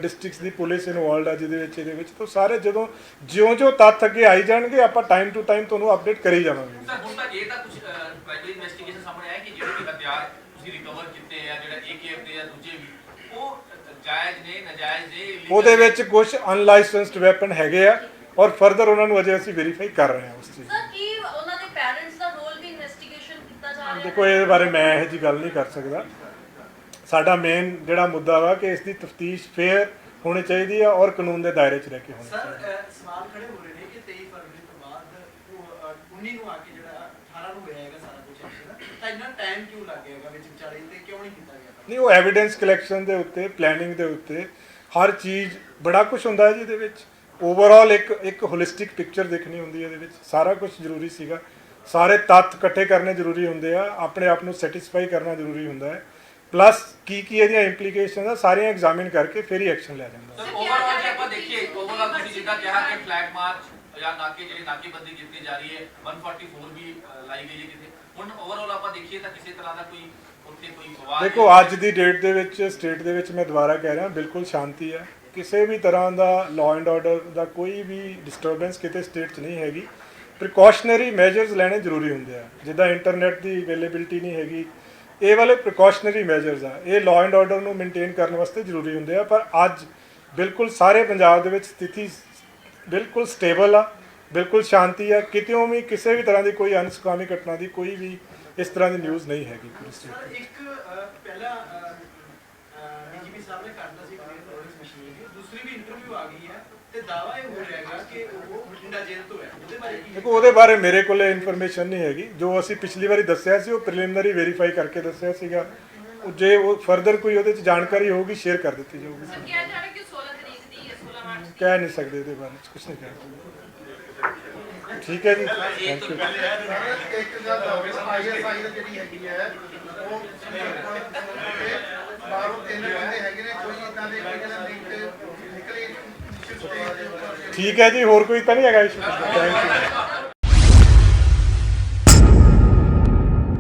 ਡਿਸਟ੍ਰਿਕਟਸ ਦੀ ਪੁਲਿਸ ਇਨਵੋਲਡ ਆ ਜਿਹਦੇ ਵਿੱਚ ਇਹਦੇ ਵਿੱਚ ਤੋਂ ਸਾਰੇ ਜਦੋਂ ਜਿਉਂ ਤੱਥ ਅੱਗੇ ਆਈ ਜਾਣਗੇ ਆਪਾਂ ਟਾਈਮ ਟੂ ਟਾਈਮ ਤੁਹਾਨੂੰ ਅਪਡੇਟ ਕਰੀ ਜਾਵਾਂਗੇ। ਸਰ ਹੁਣ ਤੱਕ ਇਹ ਤਾਂ ਕੁਝ ਪ੍ਰਾਈਮਰੀ ਇਨਵੈਸਟੀਗੇਸ਼ਨ ਸਾਹਮਣੇ ਆਇਆ ਕਿ ਜਿਹੜੇ ਵੀ ਹਥਿਆਰ ਤੁਸੀਂ ਰਿਕਵਰ ਕੀਤੇ ਆ, ਜਿਹੜਾ AKF ਦੇ ਜਾਂ ਦੂਜੇ ਵੀ, ਉਹ ਜਾਇਜ਼ ਨੇ ਨਾਜਾਇਜ਼ ਨੇ? ਉਹਦੇ ਵਿੱਚ ਕੁਝ ਅਨਲਾਇਸੈਂਸਡ ਵੈਪਨ ਹੈਗੇ ਆ ਔਰ ਫਰਦਰ ਉਹਨਾਂ ਨੂੰ ਅਜੇ ਅਸੀਂ ਵੈਰੀਫਾਈ ਕਰ ਰਹੇ ਹਾਂ ਉਸ ਚੀਜ਼। ਸਰ ਕੀ ਉਹਨਾਂ ਦੇ ਪੈਰੈਂਟਸ ਦਾ ਰੋਲ ਵੀ ਇਨਵੈਸਟੀਗੇਸ਼ਨ ਕੀਤਾ ਜਾ ਰਿਹਾ? ਦੇਖੋ ਇਹਦੇ ਬਾਰੇ ਮੈਂ ਇਹੋ ਜਿਹੀ ਗੱਲ ਨਹੀਂ ਕਰ ਸਕਦਾ। ਸਾਡਾ ਮੇਨ ਜਿਹੜਾ ਮੁੱਦਾ ਵਾ ਕਿ ਇਸ ਦੀ ਤਫਤੀਸ਼ ਫੇਅਰ ਹੋਣੀ ਚਾਹੀਦੀ ਆ ਔਰ ਕਾਨੂੰਨ ਦੇ ਦਾਇਰੇ 'ਚ ਰਹਿ ਕੇ ਹੋਣੀ ਚਾਹੀਦੀ ਹੈ। ਸਰ ਸਵਾਲ ਖੜੇ ਹੋ ਰਹੇ ਨੇ ਕਿ 23 ਫਰਵਰੀ ਤੋਂ ਬਾਅਦ ਉਹ 19 ਨੂੰ ਆ ਕੇ ਜਿਹੜਾ 18 ਨੂੰ ਹੋਇਆ ਹੈਗਾ ਸਾਰਾ ਕੁਝ ਹੈ ਤਾਂ ਇੰਨਾ ਟਾਈਮ ਕਿਉਂ ਲੱਗ ਗਿਆਗਾ ਵਿੱਚ ਵਿਚਾਲੇ ਤੇ ਕਿਉਂ ਨਹੀਂ ਕੀਤਾ ਗਿਆ? ਨਹੀਂ ਉਹ ਐਵੀਡੈਂਸ ਕਲੈਕਸ਼ਨ ਦੇ ਉੱਤੇ ਪਲੈਨਿੰਗ ਦੇ ਉੱਤੇ ਹਰ ਚੀਜ਼ ਬੜਾ ਕੁਝ ਹੁੰਦਾ ਹੈ ਜਿਹਦੇ ਵਿੱਚ ਓਵਰਆਲ ਇੱਕ ਹੋਲਿਸਟਿਕ ਪਿਕਚਰ ਦੇਖਣੀ ਹੁੰਦੀ ਹੈ। ਇਹਦੇ ਵਿੱਚ ਸਾਰਾ ਕੁਝ ਜ਼ਰੂਰੀ ਸੀਗਾ, ਸਾਰੇ ਤੱਥ ਇਕੱਠੇ ਕਰਨੇ ਜ਼ਰੂਰੀ ਹੁੰਦੇ ਆ, ਆਪਣੇ ਆਪ ਨੂੰ ਸੈਟੀਸਫਾਈ ਕਰਨਾ ਜ਼ਰੂਰੀ ਹੁੰਦਾ ਹੈ, ਪਲੱਸ ਕੀ ਇਹਦੀਆਂ ਇੰਪਲੀਕੇਸ਼ਨਸ ਆ ਸਾਰੀਆਂ ਐਗਜ਼ਾਮਿਨ ਕਰਕੇ ਫਿਰ ਹੀ ਐਕਸ਼ਨ ਲਿਆ ਜਾਂਦਾ। ਸਰ ਓਵਰਆਲ ਜੇ ਆਪਾਂ ਦੇਖੀਏ, ਓਵਰਆਲ ਤੁਸੀਂ ਜਿੱਦਾਂ ਕਿਹਾ ਕਿ ਫਲੈਗ ਮਾਰਚ ਜਾਂ ਨਾਕੇਬੰਦੀ ਕੀਤੀ ਜਾ ਰਹੀ ਹੈ 144 ਵੀ ਲਾਈ ਗਈ ਹੈ ਕਿਤੇ ਹੁਣ ਓਵਰਆਲ ਆਪਾਂ ਦੇਖੀਏ ਤਾਂ ਕਿਸੇ ਤਰ੍ਹਾਂ ਦਾ ਕੋਈ ਉੱਥੇ ਕੋਈ ਵਿਵਾਦ ਦੇਖੋ ਅੱਜ ਦੀ ਡੇਟ ਦੇ ਵਿੱਚ ਸਟੇਟ ਦੇ ਵਿੱਚ ਮੈਂ ਦੁਬਾਰਾ ਕਹਿ ਰਿਹਾ ਬਿਲਕੁਲ ਸ਼ਾਂਤੀ ਹੈ, ਕਿਸੇ ਵੀ ਤਰ੍ਹਾਂ ਦਾ ਲਾਅ ਐਂਡ ਆਰਡਰ ਦਾ ਕੋਈ ਵੀ ਡਿਸਟਰਬੈਂਸ ਕਿਤੇ ਸਟੇਟ 'ਚ ਨਹੀਂ ਹੈਗੀ। ਪ੍ਰੀਕਾਸ਼ਨਰੀ ਮੈਜਰਸ ਲੈਣੇ ਜ਼ਰੂਰੀ ਹੁੰਦੇ ਆ, ਜਿੱਦਾਂ ਇੰਟਰਨੈਟ ਦੀ ਅਵੇਲੇਬਿਲਿਟੀ ਨਹੀਂ ਹੈਗੀ, ਇਹ ਵਾਲੇ ਪ੍ਰੀਕਾਸ਼ਨਰੀ ਮੈਜਰਸ ਆ, ਇਹ ਲਾਅ ਐਂਡ ਆਰਡਰ ਨੂੰ ਮੇਨਟੇਨ ਕਰਨ ਵਾਸਤੇ ਜ਼ਰੂਰੀ ਹੁੰਦੇ ਆ। ਪਰ ਅੱਜ ਬਿਲਕੁਲ ਸਾਰੇ ਪੰਜਾਬ ਦੇ ਵਿੱਚ ਸਥਿਤੀ ਬਿਲਕੁਲ ਸਟੇਬਲ ਆ, ਬਿਲਕੁਲ ਸ਼ਾਂਤੀ ਆ, ਕਿਤਿਓਂ ਵੀ ਕਿਸੇ ਵੀ ਤਰ੍ਹਾਂ ਦੀ ਕੋਈ ਅਨਸੁਖਾਵੀ ਘਟਨਾ ਦੀ ਕੋਈ ਵੀ ਇਸ ਤਰ੍ਹਾਂ ਦੀ ਨਿਊਜ਼ ਨਹੀਂ ਹੈਗੀ ਪੂਰੀ ਸਟੇਟ ਸਰ ਵਿੱਚ। ਇੱਕ ਪਹਿਲਾਂ ਡੀਜੀਪੀ ਸਾਹਿਬ ਨੇ ਕਰਦਾ ਸੀ ਕਲੀਅਰ ਪ੍ਰੋਡਕਟਸ ਮਸ਼ੀਨ ਦੀ, ਦੂਸਰੀ ਵੀ ਇੰਟਰਵਿਊ ਆ ਗਈ ਹੈ ਤੇ ਦਾਵਾ ਇਹ ਹੋ ਰਿਹਾ ਹੈਗਾ ਕਿ ਉਹ ਬਠਿੰਡਾ ਜੇਲ੍ਹ ਤੋਂ ਹੈ, ਉਹਦੇ ਬਾਰੇ ਕੀ? ਦੇਖੋ ਉਹਦੇ ਬਾਰੇ ਮੇਰੇ ਕੋਲ ਇਨਫੋਰਮੇਸ਼ਨ ਨਹੀਂ ਹੈਗੀ, ਜੋ ਅਸੀਂ ਪਿਛਲੀ ਵਾਰੀ ਦੱਸਿਆ ਸੀ ਉਹ ਪ੍ਰੀਲਿਮਿਨਰੀ ਵੈਰੀਫਾਈ ਕਰਕੇ ਦੱਸਿਆ ਸੀਗਾ, ਜੇ ਉਹ ਫਰਦਰ ਕੋਈ ਉਹਦੇ 'ਚ ਜਾਣਕਾਰੀ ਹੋਊਗੀ ਸ਼ੇਅਰ ਕਰ ਦਿੱਤੀ ਜਾਊਗੀ। ਸਰ ਕਿਹਾ ਜਾ ਰਿਹਾ ਕਿ 16 ਤਰੀਕ ਦੀ ਹੈ 16 ਮਾਰਚ ਦੀ ਕਹਿ ਨਹੀਂ ਸਕਦੇ ਇਹਦੇ ਬਾਰੇ 'ਚ ਕੁਝ ਨਹੀਂ ਕਹਿ ਸਕਦੇ। ਠੀਕ ਹੈ ਜੀ, ਥੈਂਕ ਯੂ। ਇੱਕ ਗੱਲ ਆਈਐਸਆਈ ਦਾ ਜਿਹੜੀ ਹੈਗੀ ਹੈ ਉਹ ਬਾਹਰੋਂ 3 ਬੰਦੇ ਹੈਗੇ ਨੇ, ਕੋਈ ਇਦਾਂ ਦੇ ਕੋਈ ਜਿਹੜਾ ਲਿੰਕ ਨਿਕਲੇ ਸਟੇਜ ਦੇ ਉੱਪਰ। ਠੀਕ ਹੈ ਜੀ, ਹੋਰ ਕੋਈ ਤਾਂ ਨਹੀਂ ਹੈਗਾ ਇਸ਼ੂ? Thank you.